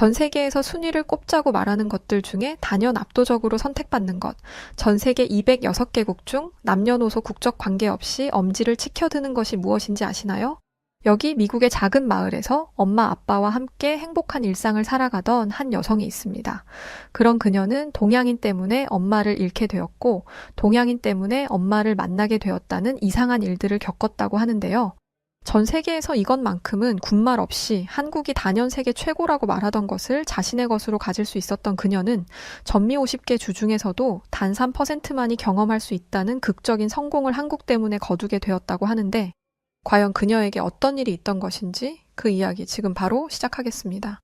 전 세계에서 순위를 꼽자고 말하는 것들 중에 단연 압도적으로 선택받는 것, 전 세계 206개국 중 남녀노소 국적 관계없이 엄지를 치켜드는 것이 무엇인지 아시나요? 여기 미국의 작은 마을에서 엄마 아빠와 함께 행복한 일상을 살아가던 한 여성이 있습니다. 그런 그녀는 동양인 때문에 엄마를 잃게 되었고, 동양인 때문에 엄마를 만나게 되었다는 이상한 일들을 겪었다고 하는데요. 전 세계에서 이것만큼은 군말 없이 한국이 단연 세계 최고라고 말하던 것을 자신의 것으로 가질 수 있었던 그녀는 전미 50개 주 중에서도 단 3%만이 경험할 수 있다는 극적인 성공을 한국 때문에 거두게 되었다고 하는데, 과연 그녀에게 어떤 일이 있던 것인지 그 이야기 지금 바로 시작하겠습니다.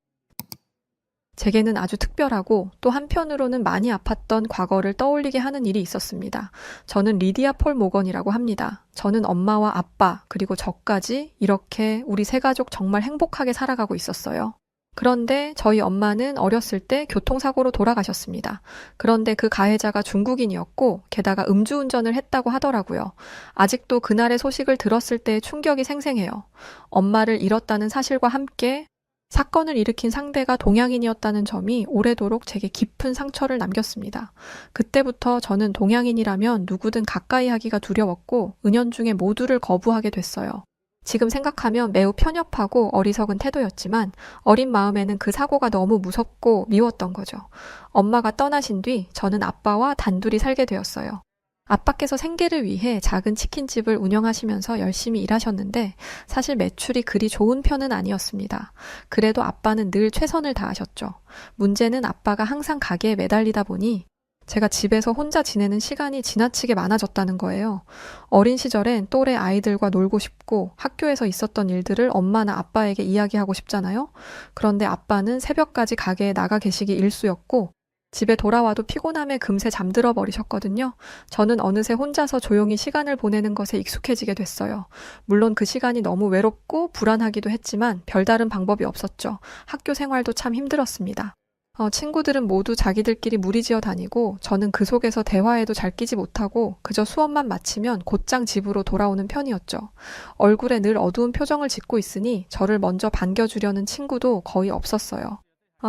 제게는 아주 특별하고 또 한편으로는 많이 아팠던 과거를 떠올리게 하는 일이 있었습니다. 저는 리디아 폴 모건이라고 합니다. 저는 엄마와 아빠 그리고 저까지 이렇게 우리 세 가족 정말 행복하게 살아가고 있었어요. 그런데 저희 엄마는 어렸을 때 교통사고로 돌아가셨습니다. 그런데 그 가해자가 중국인이었고 게다가 음주운전을 했다고 하더라고요. 아직도 그날의 소식을 들었을 때의 충격이 생생해요. 엄마를 잃었다는 사실과 함께 사건을 일으킨 상대가 동양인이었다는 점이 오래도록 제게 깊은 상처를 남겼습니다. 그때부터 저는 동양인이라면 누구든 가까이 하기가 두려웠고 은연중에 모두를 거부하게 됐어요. 지금 생각하면 매우 편협하고 어리석은 태도였지만 어린 마음에는 그 사고가 너무 무섭고 미웠던 거죠. 엄마가 떠나신 뒤 저는 아빠와 단둘이 살게 되었어요. 아빠께서 생계를 위해 작은 치킨집을 운영하시면서 열심히 일하셨는데 사실 매출이 그리 좋은 편은 아니었습니다. 그래도 아빠는 늘 최선을 다하셨죠. 문제는 아빠가 항상 가게에 매달리다 보니 제가 집에서 혼자 지내는 시간이 지나치게 많아졌다는 거예요. 어린 시절엔 또래 아이들과 놀고 싶고 학교에서 있었던 일들을 엄마나 아빠에게 이야기하고 싶잖아요. 그런데 아빠는 새벽까지 가게에 나가 계시기 일쑤였고 집에 돌아와도 피곤함에 금세 잠들어 버리셨거든요. 저는 어느새 혼자서 조용히 시간을 보내는 것에 익숙해지게 됐어요. 물론 그 시간이 너무 외롭고 불안하기도 했지만 별다른 방법이 없었죠. 학교 생활도 참 힘들었습니다. 친구들은 모두 자기들끼리 무리지어 다니고 저는 그 속에서 대화에도 잘 끼지 못하고 그저 수업만 마치면 곧장 집으로 돌아오는 편이었죠. 얼굴에 늘 어두운 표정을 짓고 있으니 저를 먼저 반겨주려는 친구도 거의 없었어요.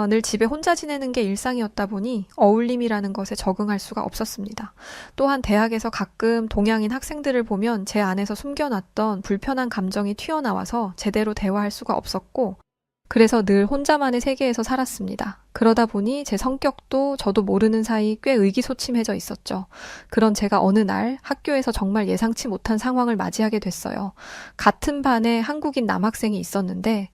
늘 집에 혼자 지내는 게 일상이었다 보니 어울림이라는 것에 적응할 수가 없었습니다. 또한 대학에서 가끔 동양인 학생들을 보면 제 안에서 숨겨놨던 불편한 감정이 튀어나와서 제대로 대화할 수가 없었고 그래서 늘 혼자만의 세계에서 살았습니다. 그러다 보니 제 성격도 저도 모르는 사이 꽤 의기소침해져 있었죠. 그런 제가 어느 날 학교에서 정말 예상치 못한 상황을 맞이하게 됐어요. 같은 반에 한국인 남학생이 있었는데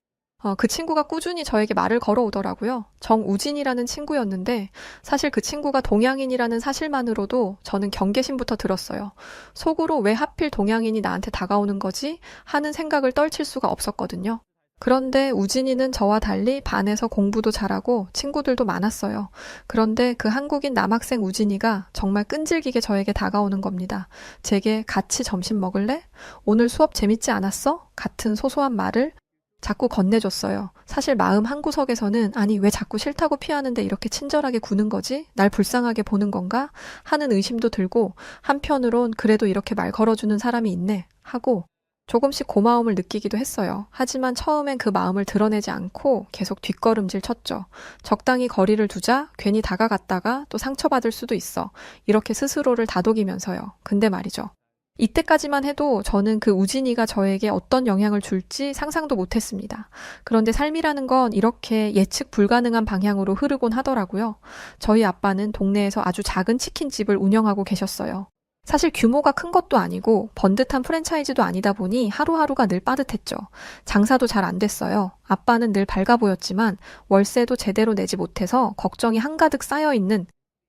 그 친구가 꾸준히 저에게 말을 걸어오더라고요. 정우진이라는 친구였는데 사실 그 친구가 동양인이라는 사실만으로도 저는 경계심부터 들었어요. 속으로 왜 하필 동양인이 나한테 다가오는 거지? 하는 생각을 떨칠 수가 없었거든요. 그런데 우진이는 저와 달리 반에서 공부도 잘하고 친구들도 많았어요. 그런데 그 한국인 남학생 우진이가 정말 끈질기게 저에게 다가오는 겁니다. 제게 같이 점심 먹을래? 오늘 수업 재밌지 않았어? 같은 소소한 말을 자꾸 건네줬어요. 사실 마음 한구석에서는 아니 왜 자꾸 싫다고 피하는데 이렇게 친절하게 구는 거지? 날 불쌍하게 보는 건가? 하는 의심도 들고 한편으론 그래도 이렇게 말 걸어주는 사람이 있네 하고 조금씩 고마움을 느끼기도 했어요. 하지만 처음엔 그 마음을 드러내지 않고 계속 뒷걸음질 쳤죠. 적당히 거리를 두자 괜히 다가갔다가 또 상처받을 수도 있어. 이렇게 스스로를 다독이면서요. 근데 말이죠. 이때까지만 해도 저는 그 우진이가 저에게 어떤 영향을 줄지 상상도 못했습니다. 그런데 삶이라는 건 이렇게 예측 불가능한 방향으로 흐르곤 하더라고요. 저희 아빠는 동네에서 아주 작은 치킨집을 운영하고 계셨어요. 사실 규모가 큰 것도 아니고 번듯한 프랜차이즈도 아니다 보니 하루하루가 늘 빠듯했죠. 장사도 잘 안 됐어요. 아빠는 늘 밝아 보였지만 월세도 제대로 내지 못해서 걱정이 한가득 쌓여있는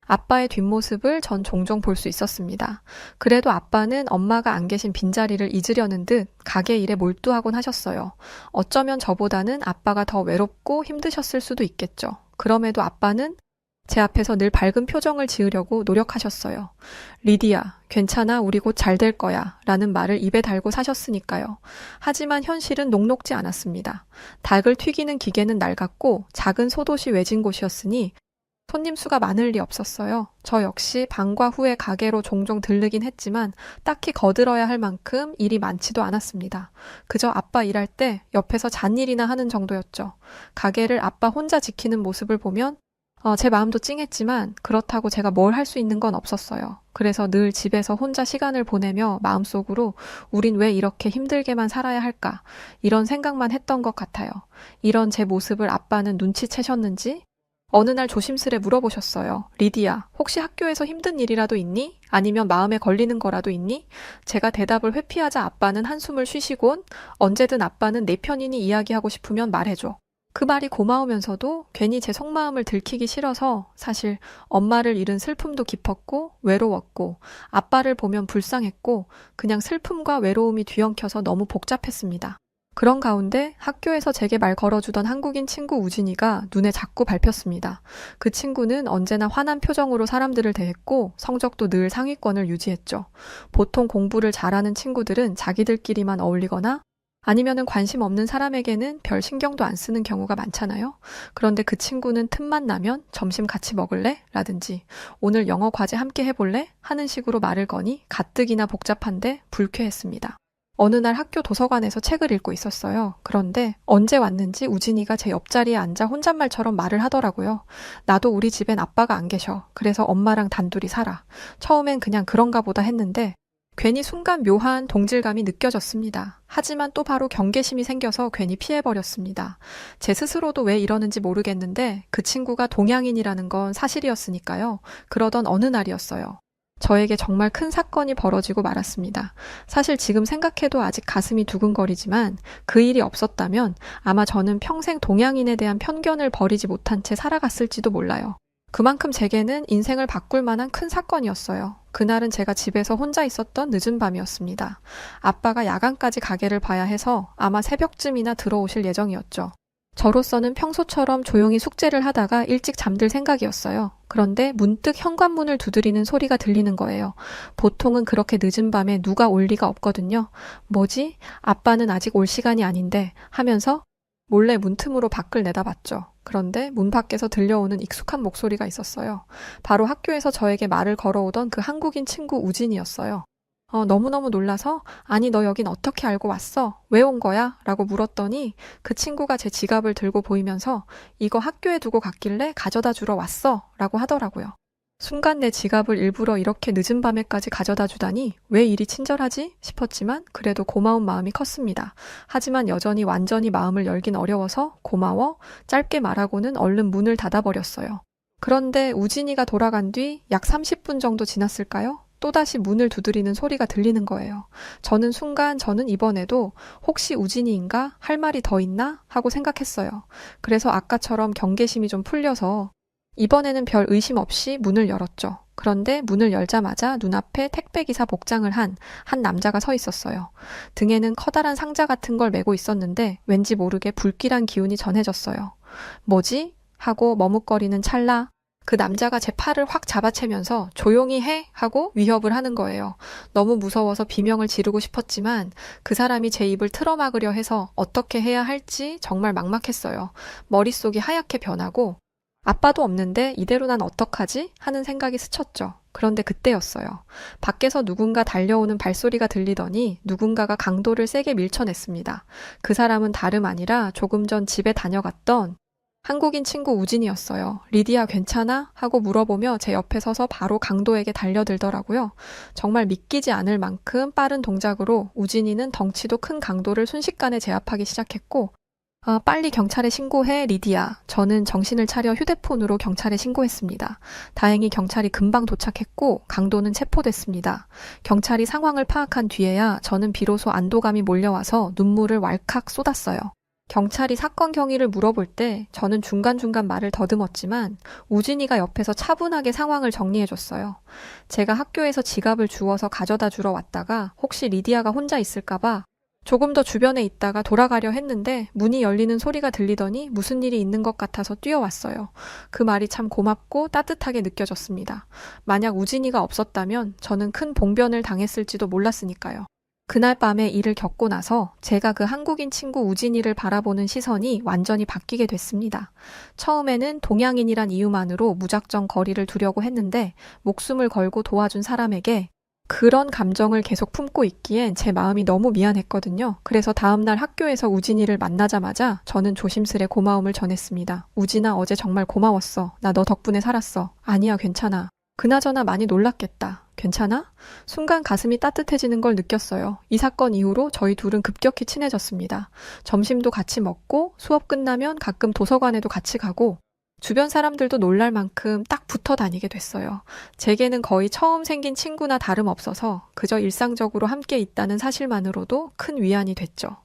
아빠의 뒷모습을 전 종종 볼 수 있었습니다. 그래도 아빠는 엄마가 안 계신 빈자리를 잊으려는 듯 가게 일에 몰두하곤 하셨어요. 어쩌면 저보다는 아빠가 더 외롭고 힘드셨을 수도 있겠죠. 그럼에도 아빠는 제 앞에서 늘 밝은 표정을 지으려고 노력하셨어요. 리디야, 괜찮아, 우리 곧 잘 될 거야 라는 말을 입에 달고 사셨으니까요. 하지만 현실은 녹록지 않았습니다. 닭을 튀기는 기계는 낡았고 작은 소도시 외진 곳이었으니 손님 수가 많을 리 없었어요. 저 역시 방과 후에 가게로 종종 들르긴 했지만 딱히 거들어야 할 만큼 일이 많지도 않았습니다. 그저 아빠 일할 때 옆에서 잔일이나 하는 정도였죠. 가게를 아빠 혼자 지키는 모습을 보면 제 마음도 찡했지만 그렇다고 제가 뭘 할 수 있는 건 없었어요. 그래서 늘 집에서 혼자 시간을 보내며 마음속으로 우린 왜 이렇게 힘들게만 살아야 할까? 이런 생각만 했던 것 같아요. 이런 제 모습을 아빠는 눈치채셨는지 어느 날 조심스레 물어보셨어요. 리디야, 혹시 학교에서 힘든 일이라도 있니? 아니면 마음에 걸리는 거라도 있니? 제가 대답을 회피하자 아빠는 한숨을 쉬시곤 언제든 아빠는 내 편이니 이야기하고 싶으면 말해줘. 그 말이 고마우면서도 괜히 제 속마음을 들키기 싫어서 사실 엄마를 잃은 슬픔도 깊었고 외로웠고 아빠를 보면 불쌍했고 그냥 슬픔과 외로움이 뒤엉켜서 너무 복잡했습니다. 그런 가운데 학교에서 제게 말 걸어주던 한국인 친구 우진이가 눈에 자꾸 밟혔습니다. 그 친구는 언제나 환한 표정으로 사람들을 대했고 성적도 늘 상위권을 유지했죠. 보통 공부를 잘하는 친구들은 자기들끼리만 어울리거나 아니면은 관심 없는 사람에게는 별 신경도 안 쓰는 경우가 많잖아요. 그런데 그 친구는 틈만 나면 점심 같이 먹을래? 라든지 오늘 영어 과제 함께 해볼래? 하는 식으로 말을 거니 가뜩이나 복잡한데 불쾌했습니다. 어느 날 학교 도서관에서 책을 읽고 있었어요. 그런데 언제 왔는지 우진이가 제 옆자리에 앉아 혼잣말처럼 말을 하더라고요. 나도 우리 집엔 아빠가 안 계셔. 그래서 엄마랑 단둘이 살아. 처음엔 그냥 그런가 보다 했는데 괜히 순간 묘한 동질감이 느껴졌습니다. 하지만 또 바로 경계심이 생겨서 괜히 피해버렸습니다. 제 스스로도 왜 이러는지 모르겠는데 그 친구가 동양인이라는 건 사실이었으니까요. 그러던 어느 날이었어요. 저에게 정말 큰 사건이 벌어지고 말았습니다. 사실 지금 생각해도 아직 가슴이 두근거리지만 그 일이 없었다면 아마 저는 평생 동양인에 대한 편견을 버리지 못한 채 살아갔을지도 몰라요. 그만큼 제게는 인생을 바꿀 만한 큰 사건이었어요. 그날은 제가 집에서 혼자 있었던 늦은 밤이었습니다. 아빠가 야간까지 가게를 봐야 해서 아마 새벽쯤이나 들어오실 예정이었죠. 저로서는 평소처럼 조용히 숙제를 하다가 일찍 잠들 생각이었어요. 그런데 문득 현관문을 두드리는 소리가 들리는 거예요. 보통은 그렇게 늦은 밤에 누가 올 리가 없거든요. 뭐지? 아빠는 아직 올 시간이 아닌데 하면서 몰래 문틈으로 밖을 내다봤죠. 그런데 문 밖에서 들려오는 익숙한 목소리가 있었어요. 바로 학교에서 저에게 말을 걸어오던 그 한국인 친구 우진이었어요. 너무너무 놀라서 아니 너 여긴 어떻게 알고 왔어? 왜 온 거야? 라고 물었더니 그 친구가 제 지갑을 들고 보이면서 이거 학교에 두고 갔길래 가져다 주러 왔어 라고 하더라고요. 순간 내 지갑을 일부러 이렇게 늦은 밤에까지 가져다 주다니 왜 이리 친절하지? 싶었지만 그래도 고마운 마음이 컸습니다. 하지만 여전히 완전히 마음을 열긴 어려워서 고마워 짧게 말하고는 얼른 문을 닫아버렸어요. 그런데 우진이가 돌아간 뒤 약 30분 정도 지났을까요? 또다시 문을 두드리는 소리가 들리는 거예요. 저는 이번에도 혹시 우진이인가? 할 말이 더 있나? 하고 생각했어요. 그래서 아까처럼 경계심이 좀 풀려서 이번에는 별 의심 없이 문을 열었죠. 그런데 문을 열자마자 눈앞에 택배기사 복장을 한 남자가 서 있었어요. 등에는 커다란 상자 같은 걸 메고 있었는데 왠지 모르게 불길한 기운이 전해졌어요. 뭐지? 하고 머뭇거리는 찰나 그 남자가 제 팔을 확 잡아채면서 조용히 해? 하고 위협을 하는 거예요. 너무 무서워서 비명을 지르고 싶었지만 그 사람이 제 입을 틀어막으려 해서 어떻게 해야 할지 정말 막막했어요. 머릿속이 하얗게 변하고 아빠도 없는데 이대로 난 어떡하지? 하는 생각이 스쳤죠. 그런데 그때였어요. 밖에서 누군가 달려오는 발소리가 들리더니 누군가가 강도를 세게 밀쳐냈습니다. 그 사람은 다름 아니라 조금 전 집에 다녀갔던 한국인 친구 우진이었어요. 리디야 괜찮아? 하고 물어보며 제 옆에 서서 바로 강도에게 달려들더라고요. 정말 믿기지 않을 만큼 빠른 동작으로 우진이는 덩치도 큰 강도를 순식간에 제압하기 시작했고 빨리 경찰에 신고해, 리디야. 저는 정신을 차려 휴대폰으로 경찰에 신고했습니다. 다행히 경찰이 금방 도착했고 강도는 체포됐습니다. 경찰이 상황을 파악한 뒤에야 저는 비로소 안도감이 몰려와서 눈물을 왈칵 쏟았어요. 경찰이 사건 경위를 물어볼 때 저는 중간중간 말을 더듬었지만 우진이가 옆에서 차분하게 상황을 정리해줬어요. 제가 학교에서 지갑을 주워서 가져다 주러 왔다가 혹시 리디아가 혼자 있을까봐 조금 더 주변에 있다가 돌아가려 했는데 문이 열리는 소리가 들리더니 무슨 일이 있는 것 같아서 뛰어왔어요. 그 말이 참 고맙고 따뜻하게 느껴졌습니다. 만약 우진이가 없었다면 저는 큰 봉변을 당했을지도 몰랐으니까요. 그날 밤에 일을 겪고 나서 제가 그 한국인 친구 우진이를 바라보는 시선이 완전히 바뀌게 됐습니다. 처음에는 동양인이란 이유만으로 무작정 거리를 두려고 했는데 목숨을 걸고 도와준 사람에게 그런 감정을 계속 품고 있기엔 제 마음이 너무 미안했거든요. 그래서 다음날 학교에서 우진이를 만나자마자 저는 조심스레 고마움을 전했습니다. 우진아, 어제 정말 고마웠어. 나 너 덕분에 살았어. 아니야, 괜찮아. 그나저나 많이 놀랐겠다. 괜찮아? 순간 가슴이 따뜻해지는 걸 느꼈어요. 이 사건 이후로 저희 둘은 급격히 친해졌습니다. 점심도 같이 먹고 수업 끝나면 가끔 도서관에도 같이 가고 주변 사람들도 놀랄 만큼 딱 붙어 다니게 됐어요. 제게는 거의 처음 생긴 친구나 다름없어서 그저 일상적으로 함께 있다는 사실만으로도 큰 위안이 됐죠.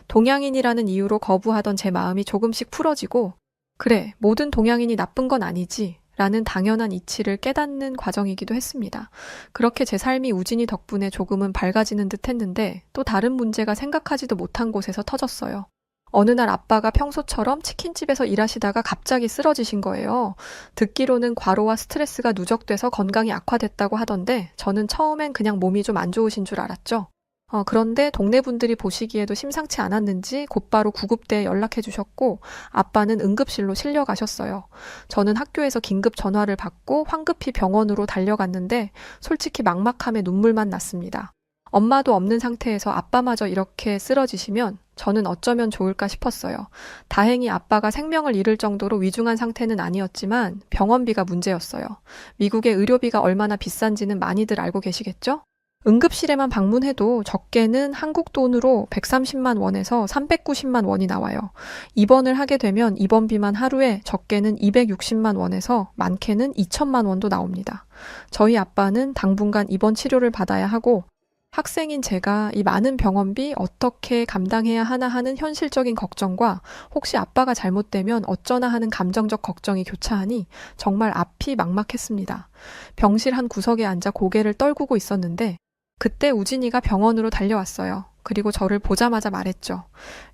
동양인이라는 이유로 거부하던 제 마음이 조금씩 풀어지고 그래, 모든 동양인이 나쁜 건 아니지 라는 당연한 이치를 깨닫는 과정이기도 했습니다. 그렇게 제 삶이 우진이 덕분에 조금은 밝아지는 듯 했는데 또 다른 문제가 생각하지도 못한 곳에서 터졌어요. 어느 날 아빠가 평소처럼 치킨집에서 일하시다가 갑자기 쓰러지신 거예요. 듣기로는 과로와 스트레스가 누적돼서 건강이 악화됐다고 하던데 저는 처음엔 그냥 몸이 좀 안 좋으신 줄 알았죠. 그런데 동네 분들이 보시기에도 심상치 않았는지 곧바로 구급대에 연락해 주셨고 아빠는 응급실로 실려가셨어요. 저는 학교에서 긴급 전화를 받고 황급히 병원으로 달려갔는데 솔직히 막막함에 눈물만 났습니다. 엄마도 없는 상태에서 아빠마저 이렇게 쓰러지시면 저는 어쩌면 좋을까 싶었어요. 다행히 아빠가 생명을 잃을 정도로 위중한 상태는 아니었지만 병원비가 문제였어요. 미국의 의료비가 얼마나 비싼지는 많이들 알고 계시겠죠? 응급실에만 방문해도 적게는 한국 돈으로 130만 원에서 390만 원이 나와요. 입원을 하게 되면 입원비만 하루에 적게는 260만 원에서 많게는 2천만 원도 나옵니다. 저희 아빠는 당분간 입원 치료를 받아야 하고 학생인 제가 이 많은 병원비 어떻게 감당해야 하나 하는 현실적인 걱정과 혹시 아빠가 잘못되면 어쩌나 하는 감정적 걱정이 교차하니 정말 앞이 막막했습니다. 병실 한 구석에 앉아 고개를 떨구고 있었는데 그때 우진이가 병원으로 달려왔어요. 그리고 저를 보자마자 말했죠.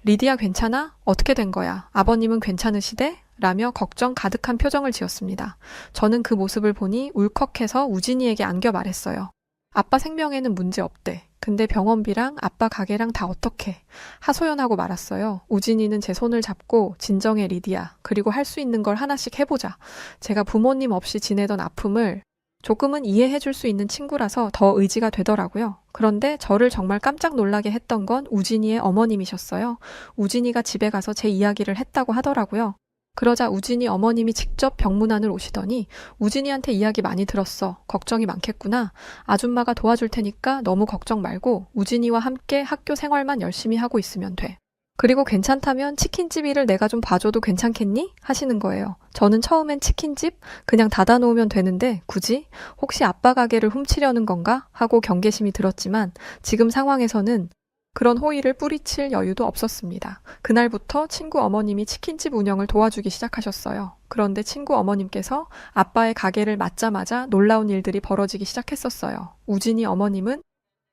리디야, 괜찮아? 어떻게 된 거야? 아버님은 괜찮으시대? 라며 걱정 가득한 표정을 지었습니다. 저는 그 모습을 보니 울컥해서 우진이에게 안겨 말했어요. 아빠 생명에는 문제 없대. 근데 병원비랑 아빠 가게랑 다 어떡해. 하소연하고 말았어요. 우진이는 제 손을 잡고 진정해 리디야. 그리고 할 수 있는 걸 하나씩 해보자. 제가 부모님 없이 지내던 아픔을 조금은 이해해 줄 수 있는 친구라서 더 의지가 되더라고요. 그런데 저를 정말 깜짝 놀라게 했던 건 우진이의 어머님이셨어요. 우진이가 집에 가서 제 이야기를 했다고 하더라고요. 그러자 우진이 어머님이 직접 병문안을 오시더니 우진이한테 이야기 많이 들었어. 걱정이 많겠구나. 아줌마가 도와줄 테니까 너무 걱정 말고 우진이와 함께 학교 생활만 열심히 하고 있으면 돼. 그리고 괜찮다면 치킨집 일을 내가 좀 봐줘도 괜찮겠니? 하시는 거예요. 저는 처음엔 치킨집 그냥 닫아놓으면 되는데 굳이 혹시 아빠 가게를 훔치려는 건가? 하고 경계심이 들었지만 지금 상황에서는 그런 호의를 뿌리칠 여유도 없었습니다. 그날부터 친구 어머님이 치킨집 운영을 도와주기 시작하셨어요. 그런데 친구 어머님께서 아빠의 가게를 맡자마자 놀라운 일들이 벌어지기 시작했었어요. 우진이 어머님은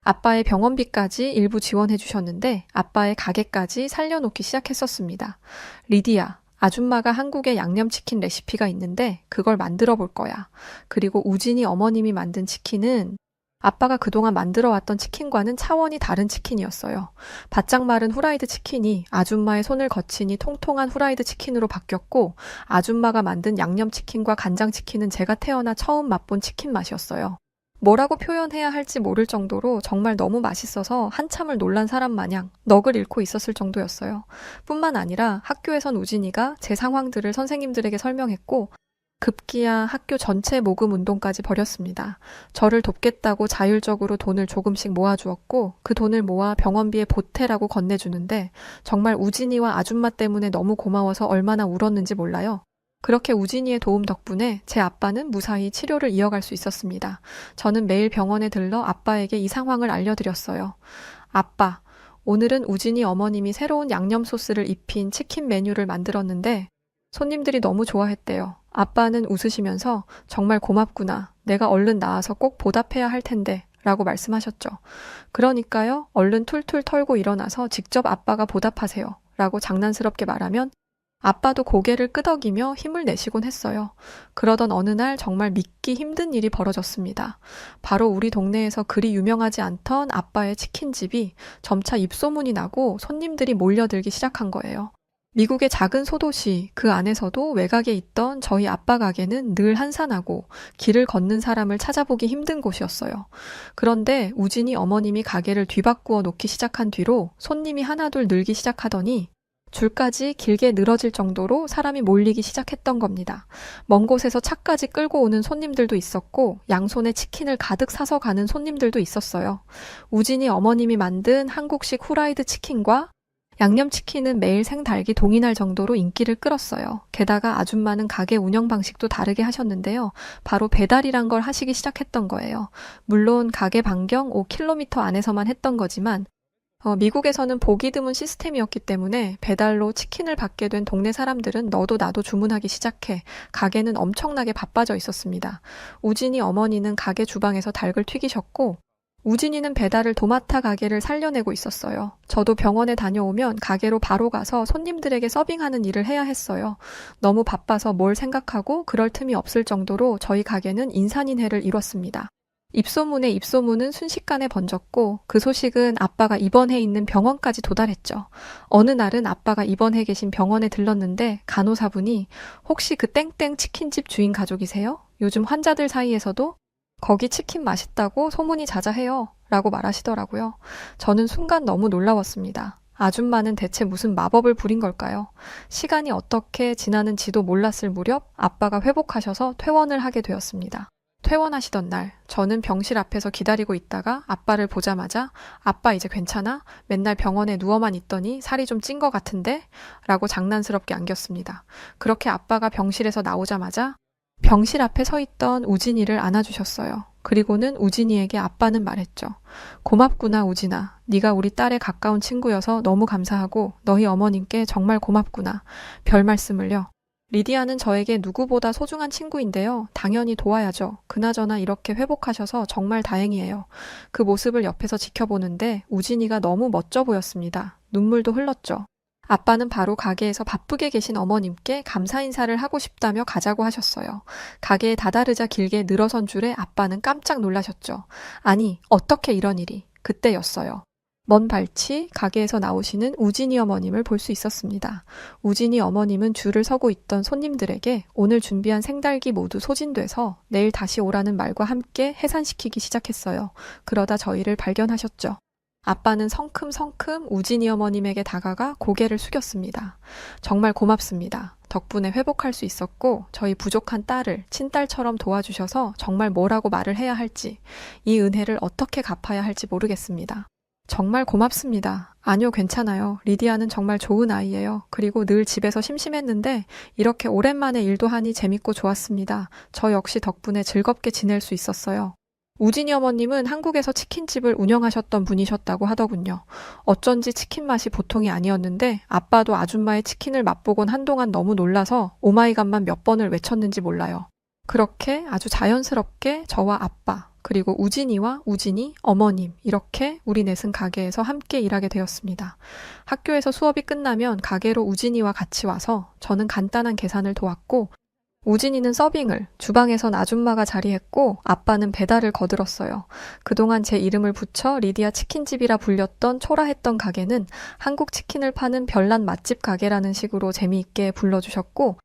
아빠의 병원비까지 일부 지원해 주셨는데 아빠의 가게까지 살려놓기 시작했었습니다. 리디야, 아줌마가 한국의 양념치킨 레시피가 있는데 그걸 만들어 볼 거야. 그리고 우진이 어머님이 만든 치킨은 아빠가 그동안 만들어왔던 치킨과는 차원이 다른 치킨이었어요. 바짝 마른 후라이드 치킨이 아줌마의 손을 거치니 통통한 후라이드 치킨으로 바뀌었고 아줌마가 만든 양념치킨과 간장치킨은 제가 태어나 처음 맛본 치킨 맛이었어요. 뭐라고 표현해야 할지 모를 정도로 정말 너무 맛있어서 한참을 놀란 사람 마냥 넋을 잃고 있었을 정도였어요. 뿐만 아니라 학교에선 우진이가 제 상황들을 선생님들에게 설명했고 급기야 학교 전체 모금 운동까지 벌였습니다. 저를 돕겠다고 자율적으로 돈을 조금씩 모아주었고 그 돈을 모아 병원비에 보태라고 건네주는데 정말 우진이와 아줌마 때문에 너무 고마워서 얼마나 울었는지 몰라요. 그렇게 우진이의 도움 덕분에 제 아빠는 무사히 치료를 이어갈 수 있었습니다. 저는 매일 병원에 들러 아빠에게 이 상황을 알려드렸어요. 아빠, 오늘은 우진이 어머님이 새로운 양념 소스를 입힌 치킨 메뉴를 만들었는데 손님들이 너무 좋아했대요. 아빠는 웃으시면서 정말 고맙구나. 내가 얼른 나와서 꼭 보답해야 할 텐데 라고 말씀하셨죠. 그러니까요. 얼른 툴툴 털고 일어나서 직접 아빠가 보답하세요 라고 장난스럽게 말하면 아빠도 고개를 끄덕이며 힘을 내시곤 했어요. 그러던 어느 날 정말 믿기 힘든 일이 벌어졌습니다. 바로 우리 동네에서 그리 유명하지 않던 아빠의 치킨집이 점차 입소문이 나고 손님들이 몰려들기 시작한 거예요. 미국의 작은 소도시 그 안에서도 외곽에 있던 저희 아빠 가게는 늘 한산하고 길을 걷는 사람을 찾아보기 힘든 곳이었어요. 그런데 우진이 어머님이 가게를 뒤바꾸어 놓기 시작한 뒤로 손님이 하나둘 늘기 시작하더니 줄까지 길게 늘어질 정도로 사람이 몰리기 시작했던 겁니다. 먼 곳에서 차까지 끌고 오는 손님들도 있었고 양손에 치킨을 가득 사서 가는 손님들도 있었어요. 우진이 어머님이 만든 한국식 후라이드 치킨과 양념치킨은 매일 생달기 동이날 정도로 인기를 끌었어요. 게다가 아줌마는 가게 운영 방식도 다르게 하셨는데요. 바로 배달이란 걸 하시기 시작했던 거예요. 물론 가게 반경 5km 안에서만 했던 거지만 미국에서는 보기 드문 시스템이었기 때문에 배달로 치킨을 받게 된 동네 사람들은 너도 나도 주문하기 시작해 가게는 엄청나게 바빠져 있었습니다. 우진이 어머니는 가게 주방에서 닭을 튀기셨고 우진이는 배달을 도맡아 가게를 살려내고 있었어요. 저도 병원에 다녀오면 가게로 바로 가서 손님들에게 서빙하는 일을 해야 했어요. 너무 바빠서 뭘 생각하고 그럴 틈이 없을 정도로 저희 가게는 인산인해를 이뤘습니다. 입소문에 입소문은 순식간에 번졌고 그 소식은 아빠가 입원해 있는 병원까지 도달했죠. 어느 날은 아빠가 입원해 계신 병원에 들렀는데 간호사분이 혹시 그 땡땡 치킨집 주인 가족이세요? 요즘 환자들 사이에서도 거기 치킨 맛있다고 소문이 자자해요 라고 말하시더라고요. 저는 순간 너무 놀라웠습니다. 아줌마는 대체 무슨 마법을 부린 걸까요? 시간이 어떻게 지나는지도 몰랐을 무렵 아빠가 회복하셔서 퇴원을 하게 되었습니다. 퇴원하시던 날 저는 병실 앞에서 기다리고 있다가 아빠를 보자마자 아빠 이제 괜찮아? 맨날 병원에 누워만 있더니 살이 좀 찐 것 같은데? 라고 장난스럽게 안겼습니다. 그렇게 아빠가 병실에서 나오자마자 병실 앞에 서 있던 우진이를 안아주셨어요. 그리고는 우진이에게 아빠는 말했죠. 고맙구나 우진아. 네가 우리 딸의 가까운 친구여서 너무 감사하고 너희 어머님께 정말 고맙구나. 별 말씀을요. 리디아는 저에게 누구보다 소중한 친구인데요. 당연히 도와야죠. 그나저나 이렇게 회복하셔서 정말 다행이에요. 그 모습을 옆에서 지켜보는데 우진이가 너무 멋져 보였습니다. 눈물도 흘렀죠. 아빠는 바로 가게에서 바쁘게 계신 어머님께 감사 인사를 하고 싶다며 가자고 하셨어요. 가게에 다다르자 길게 늘어선 줄에 아빠는 깜짝 놀라셨죠. 아니, 어떻게 이런 일이? 그때였어요. 먼 발치 가게에서 나오시는 우진이 어머님을 볼 수 있었습니다. 우진이 어머님은 줄을 서고 있던 손님들에게 오늘 준비한 생달기 모두 소진돼서 내일 다시 오라는 말과 함께 해산시키기 시작했어요. 그러다 저희를 발견하셨죠. 아빠는 성큼성큼 우진이 어머님에게 다가가 고개를 숙였습니다. 정말 고맙습니다. 덕분에 회복할 수 있었고 저희 부족한 딸을 친딸처럼 도와주셔서 정말 뭐라고 말을 해야 할지 이 은혜를 어떻게 갚아야 할지 모르겠습니다. 정말 고맙습니다. 아니요, 괜찮아요. 리디아는 정말 좋은 아이예요. 그리고 늘 집에서 심심했는데 이렇게 오랜만에 일도 하니 재밌고 좋았습니다. 저 역시 덕분에 즐겁게 지낼 수 있었어요. 우진이 어머님은 한국에서 치킨집을 운영하셨던 분이셨다고 하더군요. 어쩐지 치킨 맛이 보통이 아니었는데 아빠도 아줌마의 치킨을 맛보곤 한동안 너무 놀라서 오마이갓만 몇 번을 외쳤는지 몰라요. 그렇게 아주 자연스럽게 저와 아빠 그리고 우진이와 우진이, 어머님 이렇게 우리 넷은 가게에서 함께 일하게 되었습니다. 학교에서 수업이 끝나면 가게로 우진이와 같이 와서 저는 간단한 계산을 도왔고 우진이는 서빙을, 주방에선 아줌마가 자리했고 아빠는 배달을 거들었어요. 그동안 제 이름을 붙여 리디아 치킨집이라 불렸던 초라했던 가게는 한국 치킨을 파는 별난 맛집 가게라는 식으로 재미있게 불러주셨고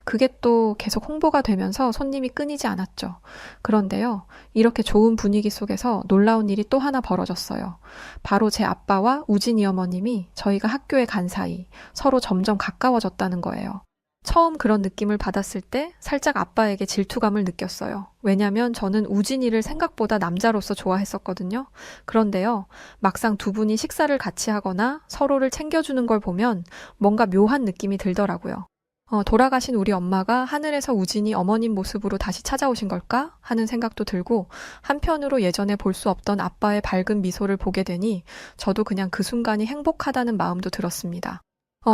그게 또 계속 홍보가 되면서 손님이 끊이지 않았죠. 그런데요, 이렇게 좋은 분위기 속에서 놀라운 일이 또 하나 벌어졌어요. 바로 제 아빠와 우진이 어머님이 저희가 학교에 간 사이 서로 점점 가까워졌다는 거예요. 처음 그런 느낌을 받았을 때 살짝 아빠에게 질투감을 느꼈어요. 왜냐면 저는 우진이를 생각보다 남자로서 좋아했었거든요. 그런데요, 막상 두 분이 식사를 같이 하거나 서로를 챙겨주는 걸 보면 뭔가 묘한 느낌이 들더라고요. 돌아가신 우리 엄마가 하늘에서 우진이 어머님 모습으로 다시 찾아오신 걸까? 하는 생각도 들고 한편으로 예전에 볼 수 없던 아빠의 밝은 미소를 보게 되니 저도 그냥 그 순간이 행복하다는 마음도 들었습니다.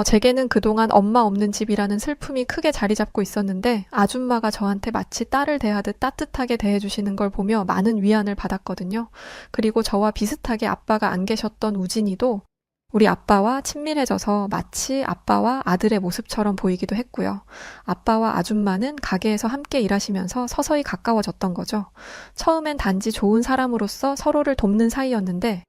제게는 그동안 엄마 없는 집이라는 슬픔이 크게 자리 잡고 있었는데 아줌마가 저한테 마치 딸을 대하듯 따뜻하게 대해주시는 걸 보며 많은 위안을 받았거든요. 그리고 저와 비슷하게 아빠가 안 계셨던 우진이도 우리 아빠와 친밀해져서 마치 아빠와 아들의 모습처럼 보이기도 했고요. 아빠와 아줌마는 가게에서 함께 일하시면서 서서히 가까워졌던 거죠. 처음엔 단지 좋은 사람으로서 서로를 돕는 사이였는데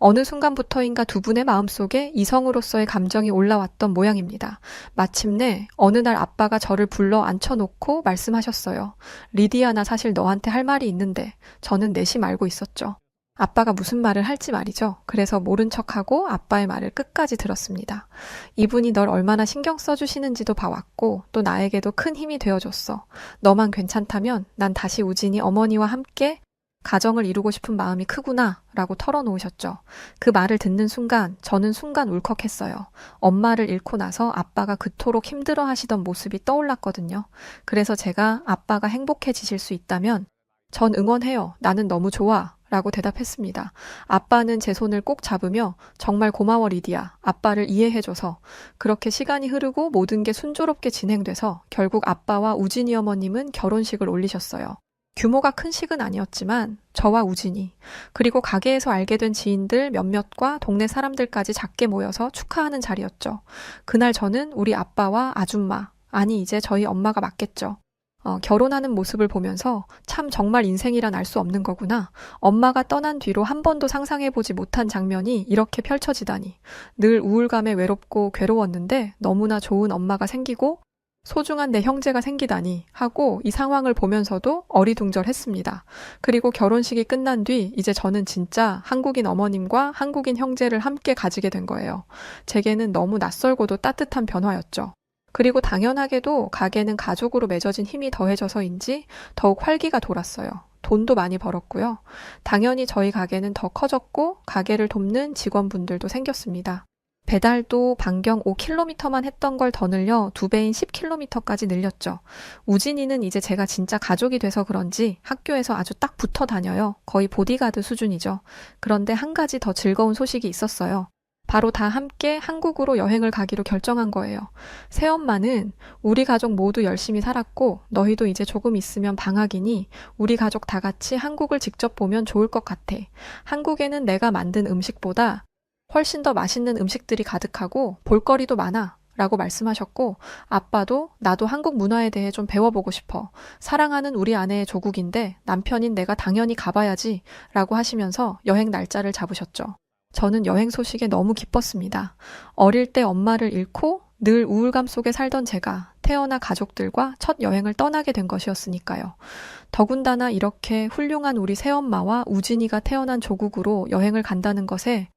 어느 순간부터인가 두 분의 마음속에 이성으로서의 감정이 올라왔던 모양입니다. 마침내 어느 날 아빠가 저를 불러 앉혀놓고 말씀하셨어요. 리디야, 나 사실 너한테 할 말이 있는데. 저는 내심 알고 있었죠. 아빠가 무슨 말을 할지 말이죠. 그래서 모른 척하고 아빠의 말을 끝까지 들었습니다. 이분이 널 얼마나 신경 써주시는지도 봐왔고 또 나에게도 큰 힘이 되어줬어. 너만 괜찮다면 난 다시 우진이 어머니와 함께 가정을 이루고 싶은 마음이 크구나 라고 털어놓으셨죠. 그 말을 듣는 순간 저는 순간 울컥했어요. 엄마를 잃고 나서 아빠가 그토록 힘들어 하시던 모습이 떠올랐거든요. 그래서 제가 아빠가 행복해지실 수 있다면 전 응원해요. 나는 너무 좋아. 라고 대답했습니다. 아빠는 제 손을 꼭 잡으며 정말 고마워 리디야. 아빠를 이해해줘서. 그렇게 시간이 흐르고 모든 게 순조롭게 진행돼서 결국 아빠와 우진이 어머님은 결혼식을 올리셨어요. 규모가 큰 식은 아니었지만 저와 우진이 그리고 가게에서 알게 된 지인들 몇몇과 동네 사람들까지 작게 모여서 축하하는 자리였죠. 그날 저는 우리 아빠와 아줌마, 아니 이제 저희 엄마가 맞겠죠. 결혼하는 모습을 보면서 참 정말 인생이란 알 수 없는 거구나. 엄마가 떠난 뒤로 한 번도 상상해보지 못한 장면이 이렇게 펼쳐지다니. 늘 우울감에 외롭고 괴로웠는데 너무나 좋은 엄마가 생기고 소중한 내 형제가 생기다니 하고 이 상황을 보면서도 어리둥절했습니다. 그리고 결혼식이 끝난 뒤 이제 저는 진짜 한국인 어머님과 한국인 형제를 함께 가지게 된 거예요. 제게는 너무 낯설고도 따뜻한 변화였죠. 그리고 당연하게도 가게는 가족으로 맺어진 힘이 더해져서인지 더욱 활기가 돌았어요. 돈도 많이 벌었고요. 당연히 저희 가게는 더 커졌고 가게를 돕는 직원분들도 생겼습니다. 배달도 반경 5km만 했던 걸 더 늘려 2배인 10km까지 늘렸죠. 우진이는 이제 제가 진짜 가족이 돼서 그런지 학교에서 아주 딱 붙어 다녀요. 거의 보디가드 수준이죠. 그런데 한 가지 더 즐거운 소식이 있었어요. 바로 다 함께 한국으로 여행을 가기로 결정한 거예요. 새엄마는 우리 가족 모두 열심히 살았고 너희도 이제 조금 있으면 방학이니 우리 가족 다 같이 한국을 직접 보면 좋을 것 같아. 한국에는 내가 만든 음식보다 훨씬 더 맛있는 음식들이 가득하고 볼거리도 많아 라고 말씀하셨고 아빠도 나도 한국 문화에 대해 좀 배워보고 싶어. 사랑하는 우리 아내의 조국인데 남편인 내가 당연히 가봐야지 라고 하시면서 여행 날짜를 잡으셨죠. 저는 여행 소식에 너무 기뻤습니다. 어릴 때 엄마를 잃고 늘 우울감 속에 살던 제가 태어나 가족들과 첫 여행을 떠나게 된 것이었으니까요. 더군다나 이렇게 훌륭한 우리 새엄마와 우진이가 태어난 조국으로 여행을 간다는 것에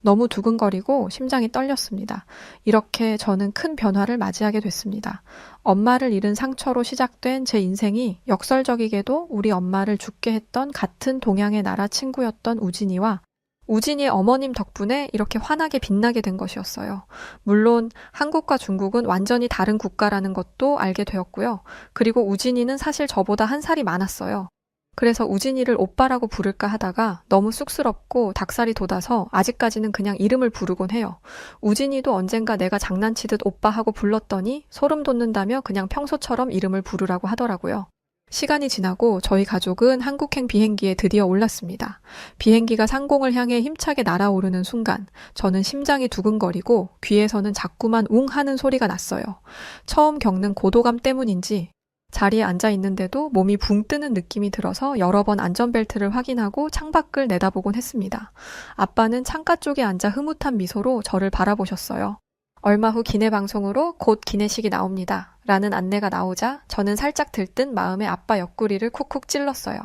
너무 두근거리고 심장이 떨렸습니다. 이렇게 저는 큰 변화를 맞이하게 됐습니다. 엄마를 잃은 상처로 시작된 제 인생이 역설적이게도 우리 엄마를 죽게 했던 같은 동양의 나라 친구였던 우진이와 우진이의 어머님 덕분에 이렇게 환하게 빛나게 된 것이었어요. 물론 한국과 중국은 완전히 다른 국가라는 것도 알게 되었고요. 그리고 우진이는 사실 저보다 한 살이 많았어요. 그래서 우진이를 오빠라고 부를까 하다가 너무 쑥스럽고 닭살이 돋아서 아직까지는 그냥 이름을 부르곤 해요. 우진이도 언젠가 내가 장난치듯 오빠 하고 불렀더니 소름 돋는다며 그냥 평소처럼 이름을 부르라고 하더라고요. 시간이 지나고 저희 가족은 한국행 비행기에 드디어 올랐습니다. 비행기가 상공을 향해 힘차게 날아오르는 순간 저는 심장이 두근거리고 귀에서는 자꾸만 웅 하는 소리가 났어요. 처음 겪는 고도감 때문인지 자리에 앉아 있는데도 몸이 붕 뜨는 느낌이 들어서 여러 번 안전벨트를 확인하고 창밖을 내다보곤 했습니다. 아빠는 창가 쪽에 앉아 흐뭇한 미소로 저를 바라보셨어요. 얼마 후 기내 방송으로 곧 기내식이 나옵니다. 라는 안내가 나오자 저는 살짝 들뜬 마음에 아빠 옆구리를 쿡쿡 찔렀어요.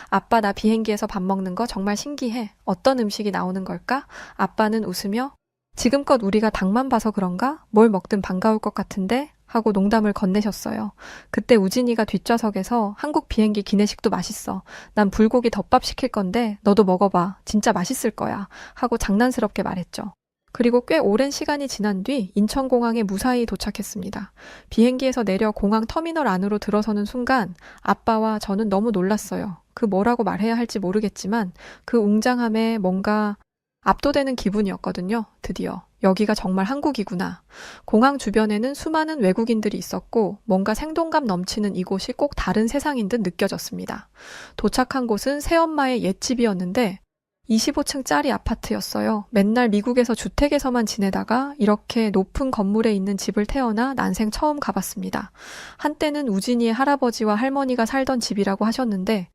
아빠 나 비행기에서 밥 먹는 거 정말 신기해. 어떤 음식이 나오는 걸까? 아빠는 웃으며 지금껏 우리가 닭만 봐서 그런가? 뭘 먹든 반가울 것 같은데? 하고 농담을 건네셨어요. 그때 우진이가 뒷좌석에서 한국 비행기 기내식도 맛있어. 난 불고기 덮밥 시킬 건데 너도 먹어봐. 진짜 맛있을 거야. 하고 장난스럽게 말했죠. 그리고 꽤 오랜 시간이 지난 뒤 인천공항에 무사히 도착했습니다. 비행기에서 내려 공항 터미널 안으로 들어서는 순간 아빠와 저는 너무 놀랐어요. 그 뭐라고 말해야 할지 모르겠지만 그 웅장함에 뭔가 압도되는 기분이었거든요. 드디어. 여기가 정말 한국이구나. 공항 주변에는 수많은 외국인들이 있었고 뭔가 생동감 넘치는 이곳이 꼭 다른 세상인 듯 느껴졌습니다. 도착한 곳은 새엄마의 옛집이었는데 25층짜리 아파트였어요. 맨날 미국에서 주택에서만 지내다가 이렇게 높은 건물에 있는 집을 태어나 난생 처음 가봤습니다. 한때는 우진이의 할아버지와 할머니가 살던 집이라고 하셨는데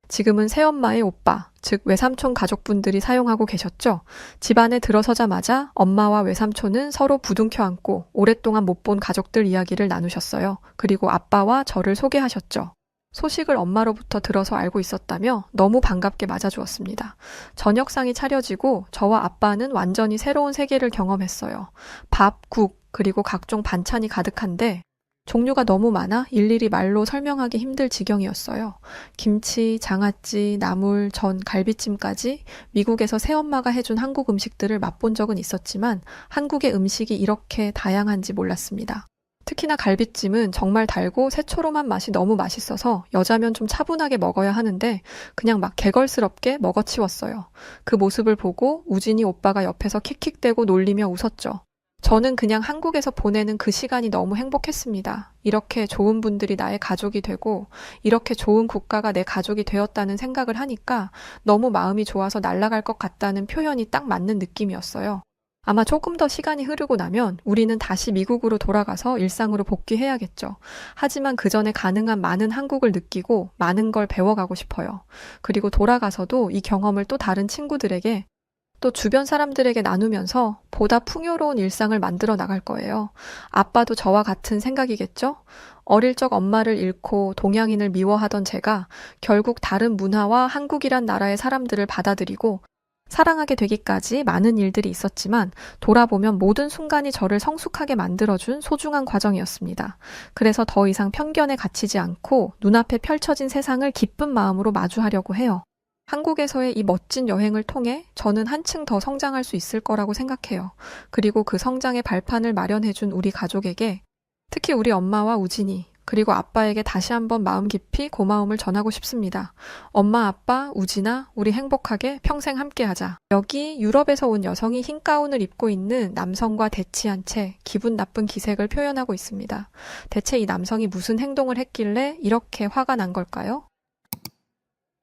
지금은 새엄마의 오빠, 즉 외삼촌 가족분들이 사용하고 계셨죠. 집 안에 들어서자마자 엄마와 외삼촌은 서로 부둥켜 안고 오랫동안 못 본 가족들 이야기를 나누셨어요. 그리고 아빠와 저를 소개하셨죠. 소식을 엄마로부터 들어서 알고 있었다며 너무 반갑게 맞아주었습니다. 저녁상이 차려지고 저와 아빠는 완전히 새로운 세계를 경험했어요. 밥, 국, 그리고 각종 반찬이 가득한데 종류가 너무 많아 일일이 말로 설명하기 힘들 지경이었어요. 김치, 장아찌, 나물, 전, 갈비찜까지 미국에서 새엄마가 해준 한국 음식들을 맛본 적은 있었지만 한국의 음식이 이렇게 다양한지 몰랐습니다. 특히나 갈비찜은 정말 달고 새초롬한 맛이 너무 맛있어서 여자면 좀 차분하게 먹어야 하는데 그냥 막 개걸스럽게 먹어치웠어요. 그 모습을 보고 우진이 오빠가 옆에서 킥킥대고 놀리며 웃었죠. 저는 그냥 한국에서 보내는 그 시간이 너무 행복했습니다. 이렇게 좋은 분들이 나의 가족이 되고 이렇게 좋은 국가가 내 가족이 되었다는 생각을 하니까 너무 마음이 좋아서 날아갈 것 같다는 표현이 딱 맞는 느낌이었어요. 아마 조금 더 시간이 흐르고 나면 우리는 다시 미국으로 돌아가서 일상으로 복귀해야겠죠. 하지만 그 전에 가능한 많은 한국을 느끼고 많은 걸 배워가고 싶어요. 그리고 돌아가서도 이 경험을 또 다른 친구들에게 또 주변 사람들에게 나누면서 보다 풍요로운 일상을 만들어 나갈 거예요. 아빠도 저와 같은 생각이겠죠? 어릴 적 엄마를 잃고 동양인을 미워하던 제가 결국 다른 문화와 한국이란 나라의 사람들을 받아들이고 사랑하게 되기까지 많은 일들이 있었지만 돌아보면 모든 순간이 저를 성숙하게 만들어준 소중한 과정이었습니다. 그래서 더 이상 편견에 갇히지 않고 눈앞에 펼쳐진 세상을 기쁜 마음으로 마주하려고 해요. 한국에서의 이 멋진 여행을 통해 저는 한층 더 성장할 수 있을 거라고 생각해요. 그리고 그 성장의 발판을 마련해준 우리 가족에게, 특히 우리 엄마와 우진이, 그리고 아빠에게 다시 한번 마음 깊이 고마움을 전하고 싶습니다. 엄마, 아빠, 우진아, 우리 행복하게 평생 함께하자. 여기 유럽에서 온 여성이 흰 가운을 입고 있는 남성과 대치한 채 기분 나쁜 기색을 표현하고 있습니다. 대체 이 남성이 무슨 행동을 했길래 이렇게 화가 난 걸까요?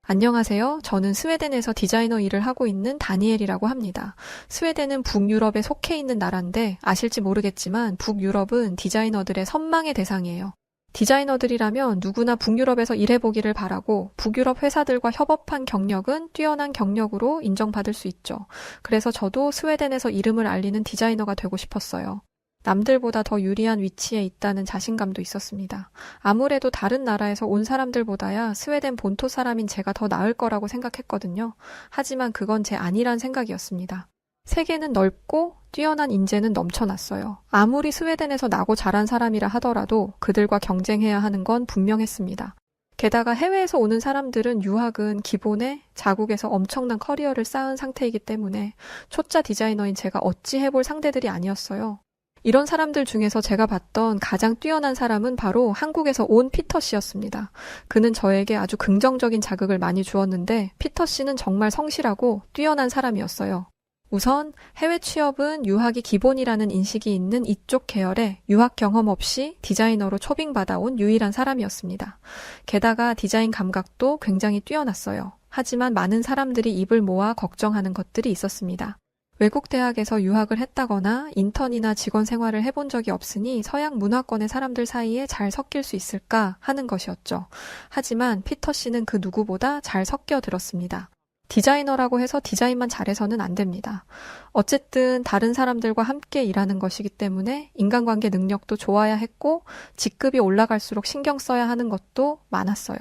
안녕하세요. 저는 스웨덴에서 디자이너 일을 하고 있는 다니엘이라고 합니다. 스웨덴은 북유럽에 속해 있는 나라인데 아실지 모르겠지만 북유럽은 디자이너들의 선망의 대상이에요. 디자이너들이라면 누구나 북유럽에서 일해보기를 바라고 북유럽 회사들과 협업한 경력은 뛰어난 경력으로 인정받을 수 있죠. 그래서 저도 스웨덴에서 이름을 알리는 디자이너가 되고 싶었어요. 남들보다 더 유리한 위치에 있다는 자신감도 있었습니다. 아무래도 다른 나라에서 온 사람들보다야 스웨덴 본토 사람인 제가 더 나을 거라고 생각했거든요. 하지만 그건 제 아니란 생각이었습니다. 세계는 넓고 뛰어난 인재는 넘쳐났어요. 아무리 스웨덴에서 나고 자란 사람이라 하더라도 그들과 경쟁해야 하는 건 분명했습니다. 게다가 해외에서 오는 사람들은 유학은 기본에 자국에서 엄청난 커리어를 쌓은 상태이기 때문에 초짜 디자이너인 제가 어찌 해볼 상대들이 아니었어요. 이런 사람들 중에서 제가 봤던 가장 뛰어난 사람은 바로 한국에서 온 피터 씨였습니다. 그는 저에게 아주 긍정적인 자극을 많이 주었는데 피터 씨는 정말 성실하고 뛰어난 사람이었어요. 우선 해외 취업은 유학이 기본이라는 인식이 있는 이쪽 계열에 유학 경험 없이 디자이너로 초빙받아온 유일한 사람이었습니다. 게다가 디자인 감각도 굉장히 뛰어났어요. 하지만 많은 사람들이 입을 모아 걱정하는 것들이 있었습니다. 외국 대학에서 유학을 했다거나 인턴이나 직원 생활을 해본 적이 없으니 서양 문화권의 사람들 사이에 잘 섞일 수 있을까 하는 것이었죠. 하지만 피터 씨는 그 누구보다 잘 섞여 들었습니다. 디자이너라고 해서 디자인만 잘해서는 안 됩니다. 어쨌든 다른 사람들과 함께 일하는 것이기 때문에 인간관계 능력도 좋아야 했고 직급이 올라갈수록 신경 써야 하는 것도 많았어요.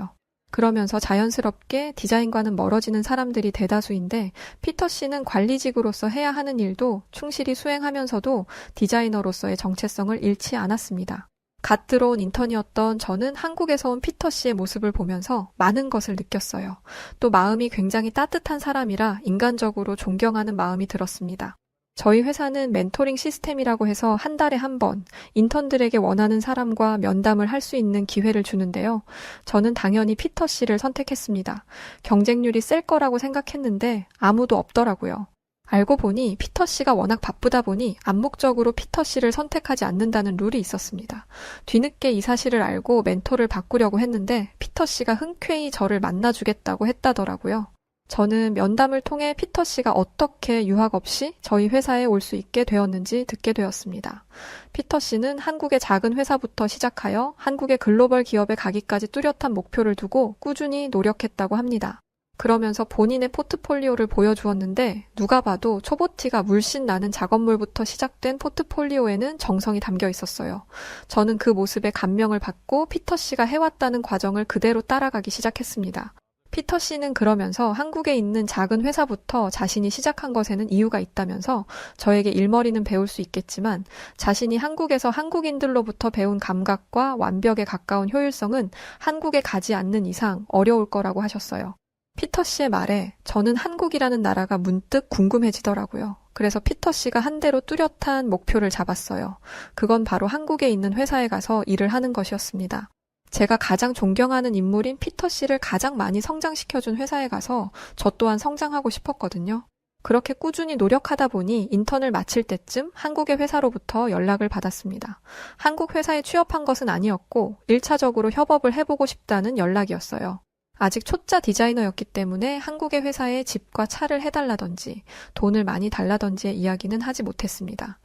그러면서 자연스럽게 디자인과는 멀어지는 사람들이 대다수인데 피터 씨는 관리직으로서 해야 하는 일도 충실히 수행하면서도 디자이너로서의 정체성을 잃지 않았습니다. 갓 들어온 인턴이었던 저는 한국에서 온 피터 씨의 모습을 보면서 많은 것을 느꼈어요. 또 마음이 굉장히 따뜻한 사람이라 인간적으로 존경하는 마음이 들었습니다. 저희 회사는 멘토링 시스템이라고 해서 한 달에 한 번 인턴들에게 원하는 사람과 면담을 할 수 있는 기회를 주는데요. 저는 당연히 피터 씨를 선택했습니다. 경쟁률이 셀 거라고 생각했는데 아무도 없더라고요. 알고 보니 피터 씨가 워낙 바쁘다 보니 암묵적으로 피터 씨를 선택하지 않는다는 룰이 있었습니다. 뒤늦게 이 사실을 알고 멘토를 바꾸려고 했는데 피터 씨가 흔쾌히 저를 만나주겠다고 했다더라고요. 저는 면담을 통해 피터 씨가 어떻게 유학 없이 저희 회사에 올 수 있게 되었는지 듣게 되었습니다. 피터 씨는 한국의 작은 회사부터 시작하여 한국의 글로벌 기업에 가기까지 뚜렷한 목표를 두고 꾸준히 노력했다고 합니다. 그러면서 본인의 포트폴리오를 보여주었는데 누가 봐도 초보티가 물씬 나는 작업물부터 시작된 포트폴리오에는 정성이 담겨 있었어요. 저는 그 모습에 감명을 받고 피터 씨가 해왔다는 과정을 그대로 따라가기 시작했습니다. 피터 씨는 그러면서 한국에 있는 작은 회사부터 자신이 시작한 것에는 이유가 있다면서 저에게 일머리는 배울 수 있겠지만 자신이 한국에서 한국인들로부터 배운 감각과 완벽에 가까운 효율성은 한국에 가지 않는 이상 어려울 거라고 하셨어요. 피터 씨의 말에 저는 한국이라는 나라가 문득 궁금해지더라고요. 그래서 피터 씨가 한 대로 뚜렷한 목표를 잡았어요. 그건 바로 한국에 있는 회사에 가서 일을 하는 것이었습니다. 제가 가장 존경하는 인물인 피터 씨를 가장 많이 성장시켜준 회사에 가서 저 또한 성장하고 싶었거든요. 그렇게 꾸준히 노력하다 보니 인턴을 마칠 때쯤 한국의 회사로부터 연락을 받았습니다. 한국 회사에 취업한 것은 아니었고 1차적으로 협업을 해보고 싶다는 연락이었어요. 아직 초짜 디자이너였기 때문에 한국의 회사에 집과 차를 해달라던지 돈을 많이 달라던지의 이야기는 하지 못했습니다.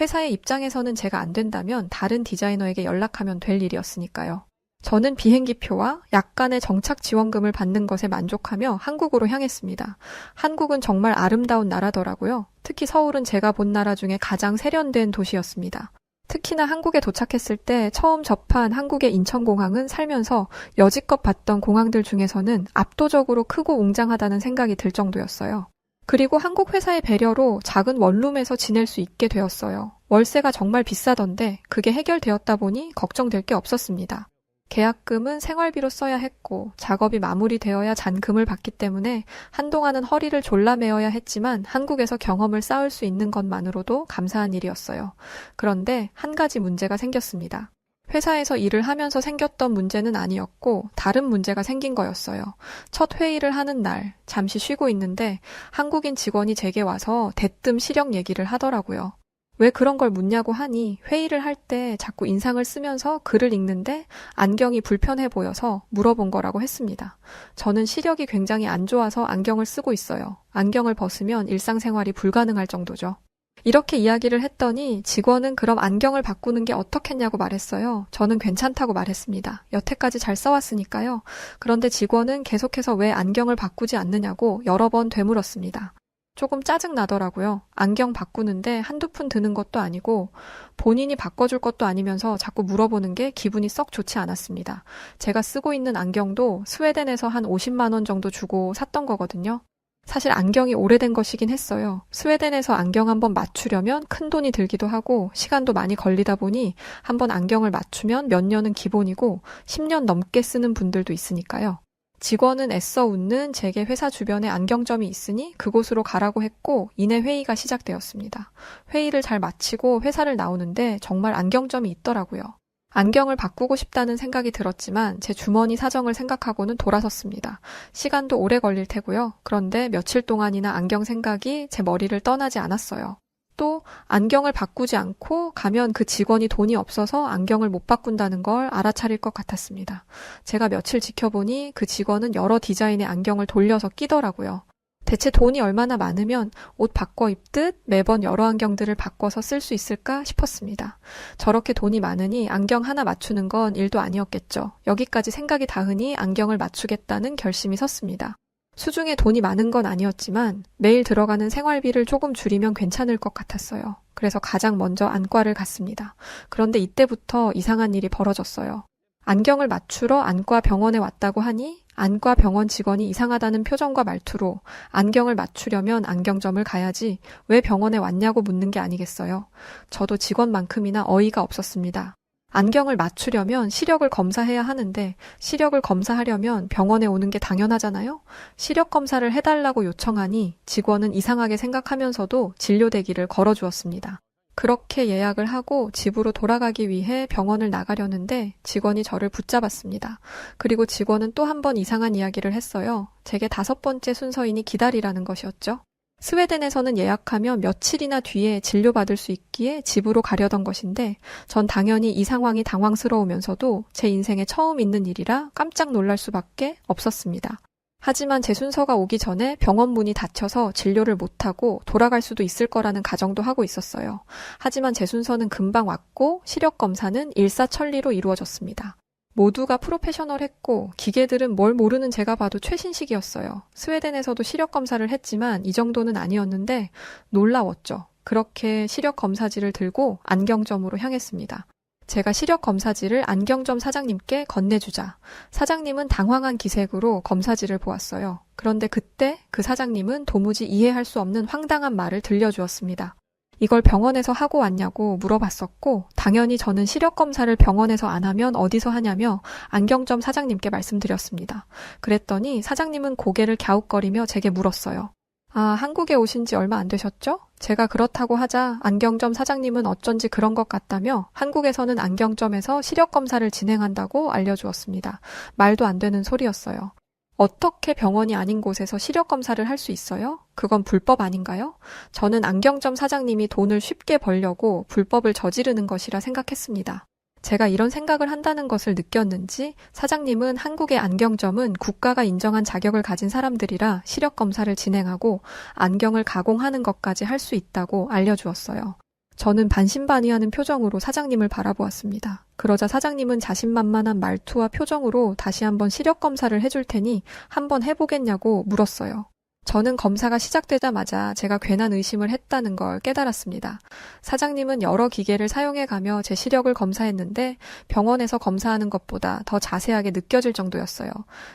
회사의 입장에서는 제가 안 된다면 다른 디자이너에게 연락하면 될 일이었으니까요. 저는 비행기표와 약간의 정착 지원금을 받는 것에 만족하며 한국으로 향했습니다. 한국은 정말 아름다운 나라더라고요. 특히 서울은 제가 본 나라 중에 가장 세련된 도시였습니다. 특히나 한국에 도착했을 때 처음 접한 한국의 인천공항은 살면서 여지껏 봤던 공항들 중에서는 압도적으로 크고 웅장하다는 생각이 들 정도였어요. 그리고 한국 회사의 배려로 작은 원룸에서 지낼 수 있게 되었어요. 월세가 정말 비싸던데 그게 해결되었다 보니 걱정될 게 없었습니다. 계약금은 생활비로 써야 했고 작업이 마무리되어야 잔금을 받기 때문에 한동안은 허리를 졸라매어야 했지만 한국에서 경험을 쌓을 수 있는 것만으로도 감사한 일이었어요. 그런데 한 가지 문제가 생겼습니다. 회사에서 일을 하면서 생겼던 문제는 아니었고 다른 문제가 생긴 거였어요. 첫 회의를 하는 날 잠시 쉬고 있는데 한국인 직원이 제게 와서 대뜸 시력 얘기를 하더라고요. 왜 그런 걸 묻냐고 하니 회의를 할 때 자꾸 인상을 쓰면서 글을 읽는데 안경이 불편해 보여서 물어본 거라고 했습니다. 저는 시력이 굉장히 안 좋아서 안경을 쓰고 있어요. 안경을 벗으면 일상생활이 불가능할 정도죠. 이렇게 이야기를 했더니 직원은 그럼 안경을 바꾸는 게 어떻겠냐고 말했어요. 저는 괜찮다고 말했습니다. 여태까지 잘 써왔으니까요. 그런데 직원은 계속해서 왜 안경을 바꾸지 않느냐고 여러 번 되물었습니다. 조금 짜증 나더라고요. 안경 바꾸는데 한두 푼 드는 것도 아니고 본인이 바꿔줄 것도 아니면서 자꾸 물어보는 게 기분이 썩 좋지 않았습니다. 제가 쓰고 있는 안경도 스웨덴에서 한 50만 원 정도 주고 샀던 거거든요. 사실 안경이 오래된 것이긴 했어요. 스웨덴에서 안경 한번 맞추려면 큰 돈이 들기도 하고 시간도 많이 걸리다 보니 한번 안경을 맞추면 몇 년은 기본이고 10년 넘게 쓰는 분들도 있으니까요. 직원은 애써 웃는 제게 회사 주변에 안경점이 있으니 그곳으로 가라고 했고 이내 회의가 시작되었습니다. 회의를 잘 마치고 회사를 나오는데 정말 안경점이 있더라고요. 안경을 바꾸고 싶다는 생각이 들었지만 제 주머니 사정을 생각하고는 돌아섰습니다. 시간도 오래 걸릴 테고요. 그런데 며칠 동안이나 안경 생각이 제 머리를 떠나지 않았어요. 또 안경을 바꾸지 않고 가면 그 직원이 돈이 없어서 안경을 못 바꾼다는 걸 알아차릴 것 같았습니다. 제가 며칠 지켜보니 그 직원은 여러 디자인의 안경을 돌려서 끼더라고요. 대체 돈이 얼마나 많으면 옷 바꿔 입듯 매번 여러 안경들을 바꿔서 쓸 수 있을까 싶었습니다. 저렇게 돈이 많으니 안경 하나 맞추는 건 일도 아니었겠죠. 여기까지 생각이 닿으니 안경을 맞추겠다는 결심이 섰습니다. 수중에 돈이 많은 건 아니었지만 매일 들어가는 생활비를 조금 줄이면 괜찮을 것 같았어요. 그래서 가장 먼저 안과를 갔습니다. 그런데 이때부터 이상한 일이 벌어졌어요. 안경을 맞추러 안과 병원에 왔다고 하니 안과 병원 직원이 이상하다는 표정과 말투로 안경을 맞추려면 안경점을 가야지 왜 병원에 왔냐고 묻는 게 아니겠어요. 저도 직원만큼이나 어이가 없었습니다. 안경을 맞추려면 시력을 검사해야 하는데 시력을 검사하려면 병원에 오는 게 당연하잖아요. 시력 검사를 해달라고 요청하니 직원은 이상하게 생각하면서도 진료 대기를 걸어주었습니다. 그렇게 예약을 하고 집으로 돌아가기 위해 병원을 나가려는데 직원이 저를 붙잡았습니다. 그리고 직원은 또 한 번 이상한 이야기를 했어요. 제게 5번째 순서이니 기다리라는 것이었죠. 스웨덴에서는 예약하면 며칠이나 뒤에 진료받을 수 있기에 집으로 가려던 것인데 전 당연히 이 상황이 당황스러우면서도 제 인생에 처음 있는 일이라 깜짝 놀랄 수밖에 없었습니다. 하지만 제 순서가 오기 전에 병원 문이 닫혀서 진료를 못하고 돌아갈 수도 있을 거라는 가정도 하고 있었어요. 하지만 제 순서는 금방 왔고 시력 검사는 일사천리로 이루어졌습니다. 모두가 프로페셔널했고 기계들은 뭘 모르는 제가 봐도 최신식이었어요. 스웨덴에서도 시력 검사를 했지만 이 정도는 아니었는데 놀라웠죠. 그렇게 시력 검사지를 들고 안경점으로 향했습니다. 제가 시력 검사지를 안경점 사장님께 건네주자 사장님은 당황한 기색으로 검사지를 보았어요. 그런데 그때 그 사장님은 도무지 이해할 수 없는 황당한 말을 들려주었습니다. 이걸 병원에서 하고 왔냐고 물어봤었고 당연히 저는 시력 검사를 병원에서 안 하면 어디서 하냐며 안경점 사장님께 말씀드렸습니다. 그랬더니 사장님은 고개를 갸웃거리며 제게 물었어요. 아, 한국에 오신 지 얼마 안 되셨죠? 제가 그렇다고 하자 안경점 사장님은 어쩐지 그런 것 같다며 한국에서는 안경점에서 시력 검사를 진행한다고 알려주었습니다. 말도 안 되는 소리였어요. 어떻게 병원이 아닌 곳에서 시력 검사를 할 수 있어요? 그건 불법 아닌가요? 저는 안경점 사장님이 돈을 쉽게 벌려고 불법을 저지르는 것이라 생각했습니다. 제가 이런 생각을 한다는 것을 느꼈는지 사장님은 한국의 안경점은 국가가 인정한 자격을 가진 사람들이라 시력 검사를 진행하고 안경을 가공하는 것까지 할 수 있다고 알려주었어요. 저는 반신반의하는 표정으로 사장님을 바라보았습니다. 그러자 사장님은 자신만만한 말투와 표정으로 다시 한번 시력 검사를 해줄 테니 한번 해보겠냐고 물었어요. 저는 검사가 시작되자마자 제가 괜한 의심을 했다는 걸 깨달았습니다. 사장님은 여러 기계를 사용해가며 제 시력을 검사했는데 병원에서 검사하는 것보다 더 자세하게 느껴질 정도였어요.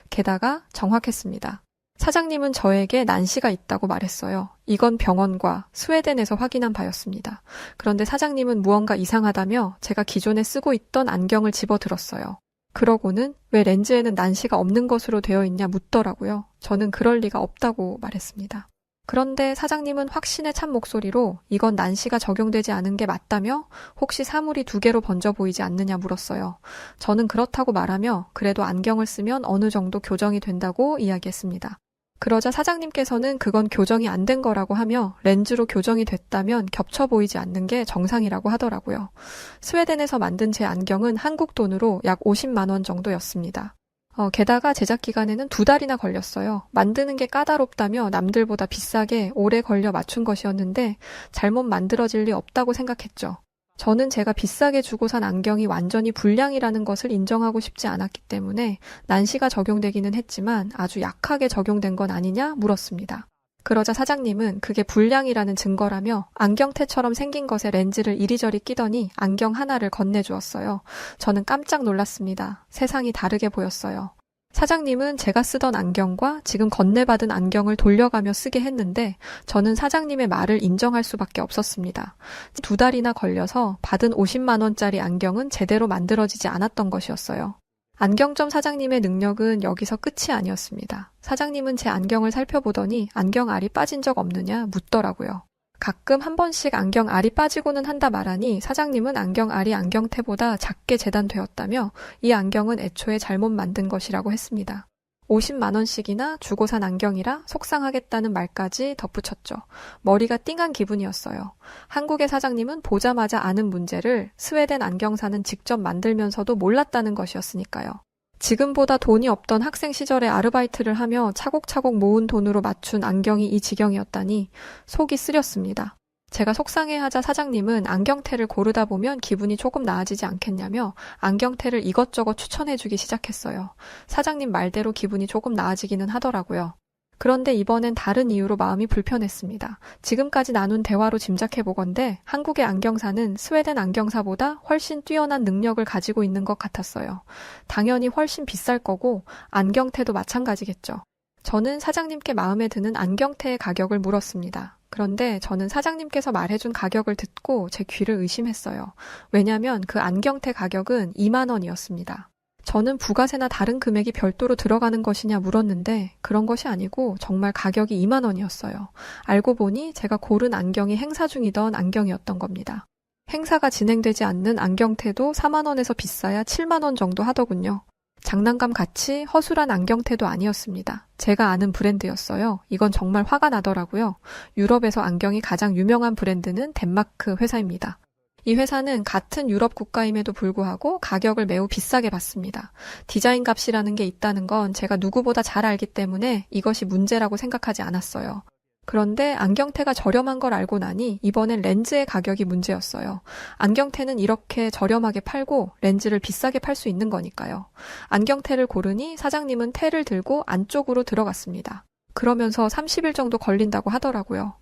게다가 정확했습니다. 사장님은 저에게 난시가 있다고 말했어요. 이건 병원과 스웨덴에서 확인한 바였습니다. 그런데 사장님은 무언가 이상하다며 제가 기존에 쓰고 있던 안경을 집어들었어요. 그러고는 왜 렌즈에는 난시가 없는 것으로 되어 있냐 묻더라고요. 저는 그럴 리가 없다고 말했습니다. 그런데 사장님은 확신에 찬 목소리로 이건 난시가 적용되지 않은 게 맞다며 혹시 사물이 두 개로 번져 보이지 않느냐 물었어요. 저는 그렇다고 말하며 그래도 안경을 쓰면 어느 정도 교정이 된다고 이야기했습니다. 그러자 사장님께서는 그건 교정이 안 된 거라고 하며 렌즈로 교정이 됐다면 겹쳐 보이지 않는 게 정상이라고 하더라고요. 스웨덴에서 만든 제 안경은 한국 돈으로 약 50만 원 정도였습니다. 게다가 제작 기간에는 2달이나 걸렸어요. 만드는 게 까다롭다며 남들보다 비싸게 오래 걸려 맞춘 것이었는데 잘못 만들어질 리 없다고 생각했죠. 저는 제가 비싸게 주고 산 안경이 완전히 불량이라는 것을 인정하고 싶지 않았기 때문에 난시가 적용되기는 했지만 아주 약하게 적용된 건 아니냐 물었습니다. 그러자 사장님은 그게 불량이라는 증거라며 안경테처럼 생긴 것에 렌즈를 이리저리 끼더니 안경 하나를 건네주었어요. 저는 깜짝 놀랐습니다. 세상이 다르게 보였어요. 사장님은 제가 쓰던 안경과 지금 건네받은 안경을 돌려가며 쓰게 했는데 저는 사장님의 말을 인정할 수밖에 없었습니다. 2달이나 걸려서 받은 50만 원짜리 안경은 제대로 만들어지지 않았던 것이었어요. 안경점 사장님의 능력은 여기서 끝이 아니었습니다. 사장님은 제 안경을 살펴보더니 안경 알이 빠진 적 없느냐 묻더라고요. 가끔 한 번씩 안경 알이 빠지고는 한다 말하니 사장님은 안경 알이 안경테보다 작게 재단되었다며 이 안경은 애초에 잘못 만든 것이라고 했습니다. 50만 원씩이나 주고 산 안경이라 속상하겠다는 말까지 덧붙였죠. 머리가 띵한 기분이었어요. 한국의 사장님은 보자마자 아는 문제를 스웨덴 안경사는 직접 만들면서도 몰랐다는 것이었으니까요. 지금보다 돈이 없던 학생 시절에 아르바이트를 하며 차곡차곡 모은 돈으로 맞춘 안경이 이 지경이었다니 속이 쓰렸습니다. 제가 속상해하자 사장님은 안경테를 고르다 보면 기분이 조금 나아지지 않겠냐며 안경테를 이것저것 추천해주기 시작했어요. 사장님 말대로 기분이 조금 나아지기는 하더라고요. 그런데 이번엔 다른 이유로 마음이 불편했습니다. 지금까지 나눈 대화로 짐작해보건대 한국의 안경사는 스웨덴 안경사보다 훨씬 뛰어난 능력을 가지고 있는 것 같았어요. 당연히 훨씬 비쌀 거고 안경테도 마찬가지겠죠. 저는 사장님께 마음에 드는 안경테의 가격을 물었습니다. 그런데 저는 사장님께서 말해준 가격을 듣고 제 귀를 의심했어요. 왜냐하면 그 안경테 가격은 2만 원이었습니다. 저는 부가세나 다른 금액이 별도로 들어가는 것이냐 물었는데 그런 것이 아니고 정말 가격이 2만 원이었어요. 알고 보니 제가 고른 안경이 행사 중이던 안경이었던 겁니다. 행사가 진행되지 않는 안경테도 4만 원에서 비싸야 7만 원 정도 하더군요. 장난감 같이 허술한 안경테도 아니었습니다. 제가 아는 브랜드였어요. 이건 정말 화가 나더라고요. 유럽에서 안경이 가장 유명한 브랜드는 덴마크 회사입니다. 이 회사는 같은 유럽 국가임에도 불구하고 가격을 매우 비싸게 받습니다. 디자인 값이라는 게 있다는 건 제가 누구보다 잘 알기 때문에 이것이 문제라고 생각하지 않았어요. 그런데 안경테가 저렴한 걸 알고 나니 이번엔 렌즈의 가격이 문제였어요. 안경테는 이렇게 저렴하게 팔고 렌즈를 비싸게 팔 수 있는 거니까요. 안경테를 고르니 사장님은 테를 들고 안쪽으로 들어갔습니다. 그러면서 30일 정도 걸린다고 하더라고요.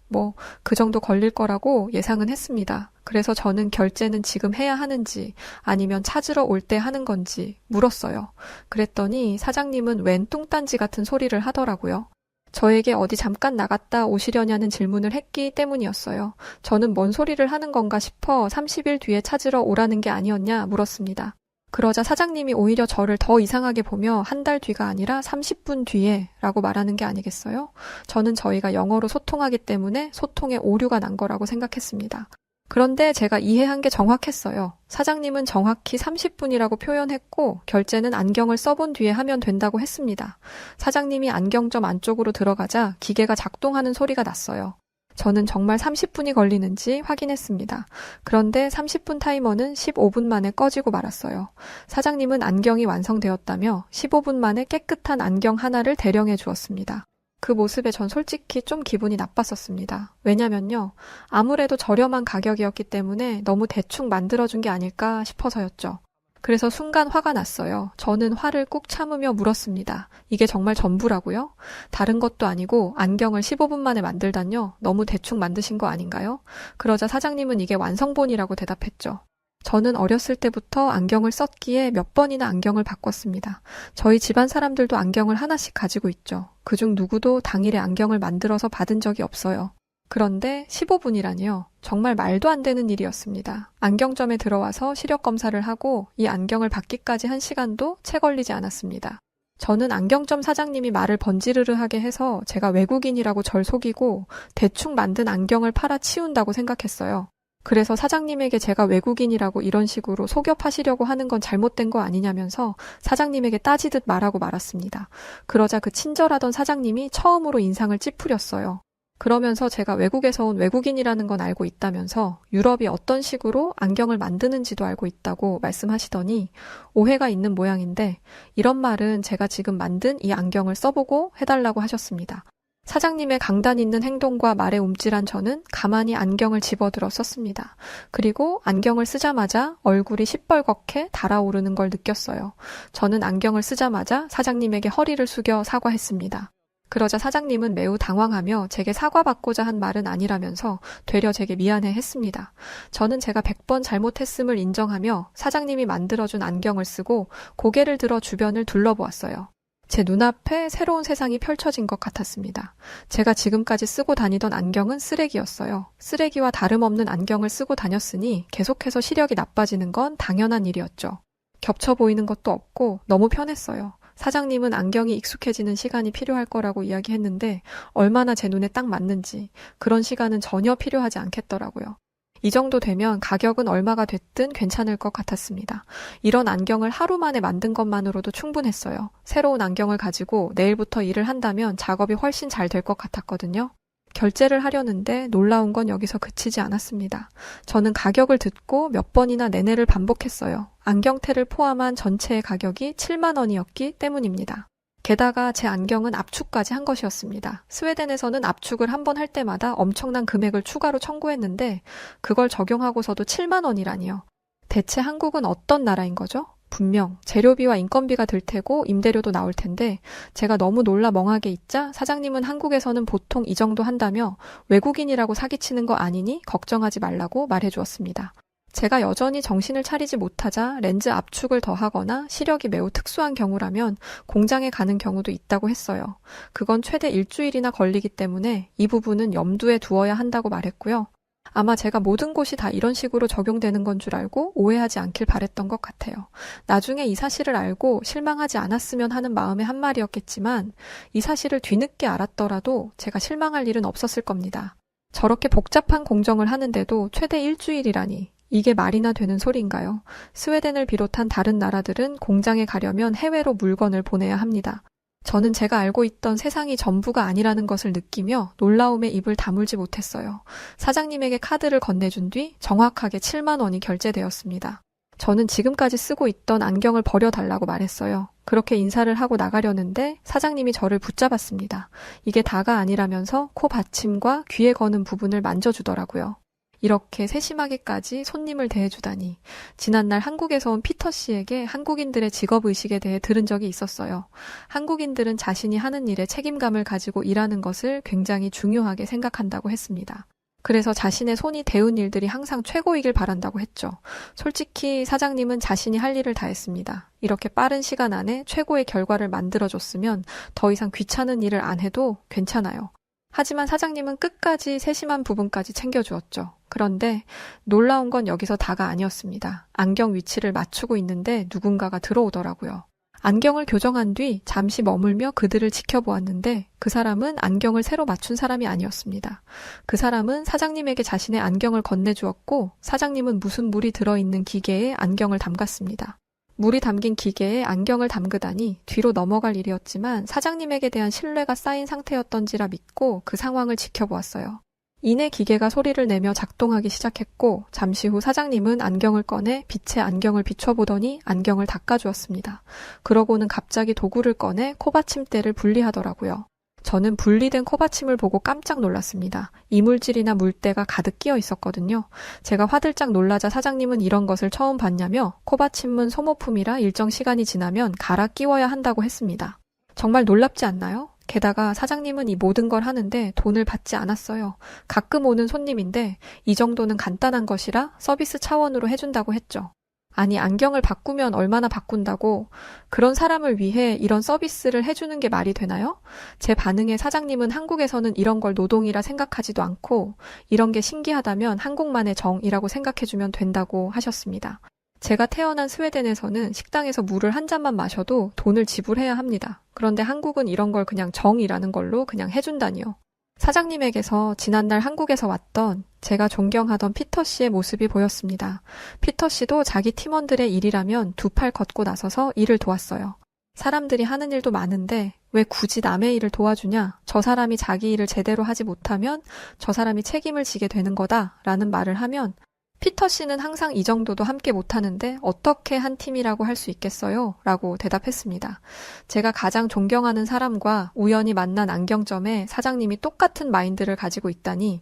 그 정도 걸릴 거라고 예상은 했습니다. 그래서 저는 결제는 지금 해야 하는지 아니면 찾으러 올 때 하는 건지 물었어요. 그랬더니 사장님은 웬 뚱딴지 같은 소리를 하더라고요. 저에게 어디 잠깐 나갔다 오시려냐는 질문을 했기 때문이었어요. 저는 뭔 소리를 하는 건가 싶어 30일 뒤에 찾으러 오라는 게 아니었냐 물었습니다. 그러자 사장님이 오히려 저를 더 이상하게 보며 한 달 뒤가 아니라 30분 뒤에 라고 말하는 게 아니겠어요? 저는 저희가 영어로 소통하기 때문에 소통에 오류가 난 거라고 생각했습니다. 그런데 제가 이해한 게 정확했어요. 사장님은 정확히 30분이라고 표현했고 결제는 안경을 써본 뒤에 하면 된다고 했습니다. 사장님이 안경점 안쪽으로 들어가자 기계가 작동하는 소리가 났어요. 저는 정말 30분이 걸리는지 확인했습니다. 그런데 30분 타이머는 15분 만에 꺼지고 말았어요. 사장님은 안경이 완성되었다며 15분 만에 깨끗한 안경 하나를 대령해 주었습니다. 그 모습에 전 솔직히 좀 기분이 나빴었습니다. 왜냐면요. 아무래도 저렴한 가격이었기 때문에 너무 대충 만들어준 게 아닐까 싶어서였죠. 그래서 순간 화가 났어요. 저는 화를 꾹 참으며 물었습니다. 이게 정말 전부라고요? 다른 것도 아니고 안경을 15분 만에 만들다뇨? 너무 대충 만드신 거 아닌가요? 그러자 사장님은 이게 완성본이라고 대답했죠. 저는 어렸을 때부터 안경을 썼기에 몇 번이나 안경을 바꿨습니다. 저희 집안 사람들도 안경을 하나씩 가지고 있죠. 그중 누구도 당일에 안경을 만들어서 받은 적이 없어요. 그런데 15분이라니요. 정말 말도 안 되는 일이었습니다. 안경점에 들어와서 시력 검사를 하고 이 안경을 받기까지 1시간도 채 걸리지 않았습니다. 저는 안경점 사장님이 말을 번지르르하게 해서 제가 외국인이라고 절 속이고 대충 만든 안경을 팔아 치운다고 생각했어요. 그래서 사장님에게 제가 외국인이라고 이런 식으로 속여 파시려고 하는 건 잘못된 거 아니냐면서 사장님에게 따지듯 말하고 말았습니다. 그러자 그 친절하던 사장님이 처음으로 인상을 찌푸렸어요. 그러면서 제가 외국에서 온 외국인이라는 건 알고 있다면서 유럽이 어떤 식으로 안경을 만드는지도 알고 있다고 말씀하시더니 오해가 있는 모양인데 이런 말은 제가 지금 만든 이 안경을 써보고 해달라고 하셨습니다. 사장님의 강단 있는 행동과 말에 움찔한 저는 가만히 안경을 집어들어 썼습니다. 그리고 안경을 쓰자마자 얼굴이 시뻘겋게 달아오르는 걸 느꼈어요. 저는 안경을 쓰자마자 사장님에게 허리를 숙여 사과했습니다. 그러자 사장님은 매우 당황하며 제게 사과받고자 한 말은 아니라면서 되려 제게 미안해 했습니다. 저는 제가 100번 잘못했음을 인정하며 사장님이 만들어준 안경을 쓰고 고개를 들어 주변을 둘러보았어요. 제 눈앞에 새로운 세상이 펼쳐진 것 같았습니다. 제가 지금까지 쓰고 다니던 안경은 쓰레기였어요. 쓰레기와 다름없는 안경을 쓰고 다녔으니 계속해서 시력이 나빠지는 건 당연한 일이었죠. 겹쳐 보이는 것도 없고 너무 편했어요. 사장님은 안경이 익숙해지는 시간이 필요할 거라고 이야기했는데 얼마나 제 눈에 딱 맞는지 그런 시간은 전혀 필요하지 않겠더라고요. 이 정도 되면 가격은 얼마가 됐든 괜찮을 것 같았습니다. 이런 안경을 하루 만에 만든 것만으로도 충분했어요. 새로운 안경을 가지고 내일부터 일을 한다면 작업이 훨씬 잘 될 것 같았거든요. 결제를 하려는데 놀라운 건 여기서 그치지 않았습니다. 저는 가격을 듣고 몇 번이나 내내를 반복했어요. 안경테를 포함한 전체의 가격이 7만 원이었기 때문입니다. 게다가 제 안경은 압축까지 한 것이었습니다. 스웨덴에서는 압축을 한 번 할 때마다 엄청난 금액을 추가로 청구했는데 그걸 적용하고서도 7만 원이라니요. 대체 한국은 어떤 나라인 거죠? 분명 재료비와 인건비가 들 테고 임대료도 나올 텐데 제가 너무 놀라 멍하게 있자 사장님은 한국에서는 보통 이 정도 한다며 외국인이라고 사기치는 거 아니니 걱정하지 말라고 말해주었습니다. 제가 여전히 정신을 차리지 못하자 렌즈 압축을 더하거나 시력이 매우 특수한 경우라면 공장에 가는 경우도 있다고 했어요. 그건 최대 일주일이나 걸리기 때문에 이 부분은 염두에 두어야 한다고 말했고요. 아마 제가 모든 곳이 다 이런 식으로 적용되는 건 줄 알고 오해하지 않길 바랬던 것 같아요. 나중에 이 사실을 알고 실망하지 않았으면 하는 마음의 한 말이었겠지만 이 사실을 뒤늦게 알았더라도 제가 실망할 일은 없었을 겁니다. 저렇게 복잡한 공정을 하는데도 최대 일주일이라니 이게 말이나 되는 소리인가요? 스웨덴을 비롯한 다른 나라들은 공장에 가려면 해외로 물건을 보내야 합니다. 저는 제가 알고 있던 세상이 전부가 아니라는 것을 느끼며 놀라움에 입을 다물지 못했어요. 사장님에게 카드를 건네준 뒤 정확하게 7만 원이 결제되었습니다. 저는 지금까지 쓰고 있던 안경을 버려달라고 말했어요. 그렇게 인사를 하고 나가려는데 사장님이 저를 붙잡았습니다. 이게 다가 아니라면서 코 받침과 귀에 거는 부분을 만져주더라고요. 이렇게 세심하게까지 손님을 대해주다니. 지난날 한국에서 온 피터 씨에게 한국인들의 직업의식에 대해 들은 적이 있었어요. 한국인들은 자신이 하는 일에 책임감을 가지고 일하는 것을 굉장히 중요하게 생각한다고 했습니다. 그래서 자신의 손이 대운 일들이 항상 최고이길 바란다고 했죠. 솔직히 사장님은 자신이 할 일을 다 했습니다. 이렇게 빠른 시간 안에 최고의 결과를 만들어줬으면 더 이상 귀찮은 일을 안 해도 괜찮아요. 하지만 사장님은 끝까지 세심한 부분까지 챙겨주었죠. 그런데 놀라운 건 여기서 다가 아니었습니다. 안경 위치를 맞추고 있는데 누군가가 들어오더라고요. 안경을 교정한 뒤 잠시 머물며 그들을 지켜보았는데 그 사람은 안경을 새로 맞춘 사람이 아니었습니다. 그 사람은 사장님에게 자신의 안경을 건네주었고 사장님은 무슨 물이 들어있는 기계에 안경을 담갔습니다. 물이 담긴 기계에 안경을 담그다니 뒤로 넘어갈 일이었지만 사장님에게 대한 신뢰가 쌓인 상태였던지라 믿고 그 상황을 지켜보았어요. 이내 기계가 소리를 내며 작동하기 시작했고 잠시 후 사장님은 안경을 꺼내 빛에 안경을 비춰보더니 안경을 닦아주었습니다. 그러고는 갑자기 도구를 꺼내 코받침대를 분리하더라고요. 저는 분리된 코받침을 보고 깜짝 놀랐습니다. 이물질이나 물때가 가득 끼어 있었거든요. 제가 화들짝 놀라자 사장님은 이런 것을 처음 봤냐며 코받침은 소모품이라 일정 시간이 지나면 갈아 끼워야 한다고 했습니다. 정말 놀랍지 않나요? 게다가 사장님은 이 모든 걸 하는데 돈을 받지 않았어요. 가끔 오는 손님인데 이 정도는 간단한 것이라 서비스 차원으로 해준다고 했죠. 아니, 안경을 바꾸면 얼마나 바꾼다고 그런 사람을 위해 이런 서비스를 해주는 게 말이 되나요? 제 반응에 사장님은 한국에서는 이런 걸 노동이라 생각하지도 않고 이런 게 신기하다면 한국만의 정이라고 생각해주면 된다고 하셨습니다. 제가 태어난 스웨덴에서는 식당에서 물을 한 잔만 마셔도 돈을 지불해야 합니다. 그런데 한국은 이런 걸 그냥 정이라는 걸로 그냥 해준다니요. 사장님에게서 지난날 한국에서 왔던 제가 존경하던 피터 씨의 모습이 보였습니다. 피터 씨도 자기 팀원들의 일이라면 두 팔 걷고 나서서 일을 도왔어요. 사람들이 하는 일도 많은데 왜 굳이 남의 일을 도와주냐? 저 사람이 자기 일을 제대로 하지 못하면 저 사람이 책임을 지게 되는 거다라는 말을 하면 피터 씨는 항상 이 정도도 함께 못하는데 어떻게 한 팀이라고 할 수 있겠어요? 라고 대답했습니다. 제가 가장 존경하는 사람과 우연히 만난 안경점에 사장님이 똑같은 마인드를 가지고 있다니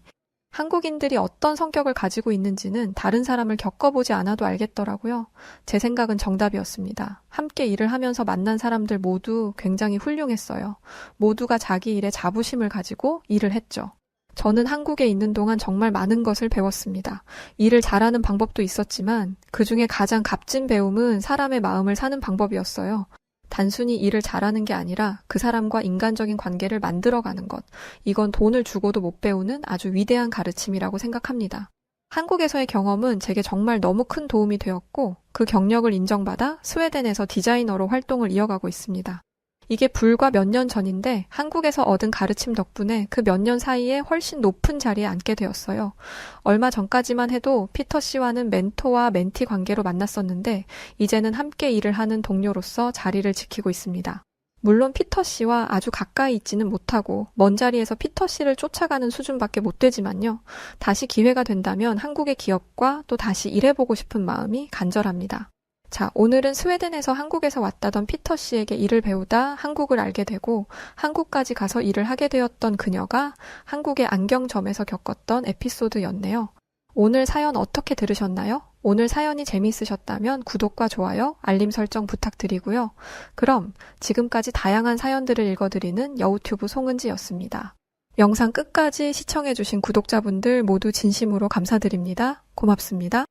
한국인들이 어떤 성격을 가지고 있는지는 다른 사람을 겪어보지 않아도 알겠더라고요. 제 생각은 정답이었습니다. 함께 일을 하면서 만난 사람들 모두 굉장히 훌륭했어요. 모두가 자기 일에 자부심을 가지고 일을 했죠. 저는 한국에 있는 동안 정말 많은 것을 배웠습니다. 일을 잘하는 방법도 있었지만 그중에 가장 값진 배움은 사람의 마음을 사는 방법이었어요. 단순히 일을 잘하는 게 아니라 그 사람과 인간적인 관계를 만들어가는 것. 이건 돈을 주고도 못 배우는 아주 위대한 가르침이라고 생각합니다. 한국에서의 경험은 제게 정말 너무 큰 도움이 되었고 그 경력을 인정받아 스웨덴에서 디자이너로 활동을 이어가고 있습니다. 이게 불과 몇 년 전인데 한국에서 얻은 가르침 덕분에 그 몇 년 사이에 훨씬 높은 자리에 앉게 되었어요. 얼마 전까지만 해도 피터 씨와는 멘토와 멘티 관계로 만났었는데 이제는 함께 일을 하는 동료로서 자리를 지키고 있습니다. 물론 피터 씨와 아주 가까이 있지는 못하고 먼 자리에서 피터 씨를 쫓아가는 수준밖에 못 되지만요. 다시 기회가 된다면 한국의 기업과 또 다시 일해보고 싶은 마음이 간절합니다. 자, 오늘은 스웨덴에서 한국에서 왔다던 피터 씨에게 일을 배우다 한국을 알게 되고 한국까지 가서 일을 하게 되었던 그녀가 한국의 안경점에서 겪었던 에피소드였네요. 오늘 사연 어떻게 들으셨나요? 오늘 사연이 재미있으셨다면 구독과 좋아요, 알림 설정 부탁드리고요. 그럼 지금까지 다양한 사연들을 읽어드리는 여우튜브 송은지였습니다. 영상 끝까지 시청해주신 구독자분들 모두 진심으로 감사드립니다. 고맙습니다.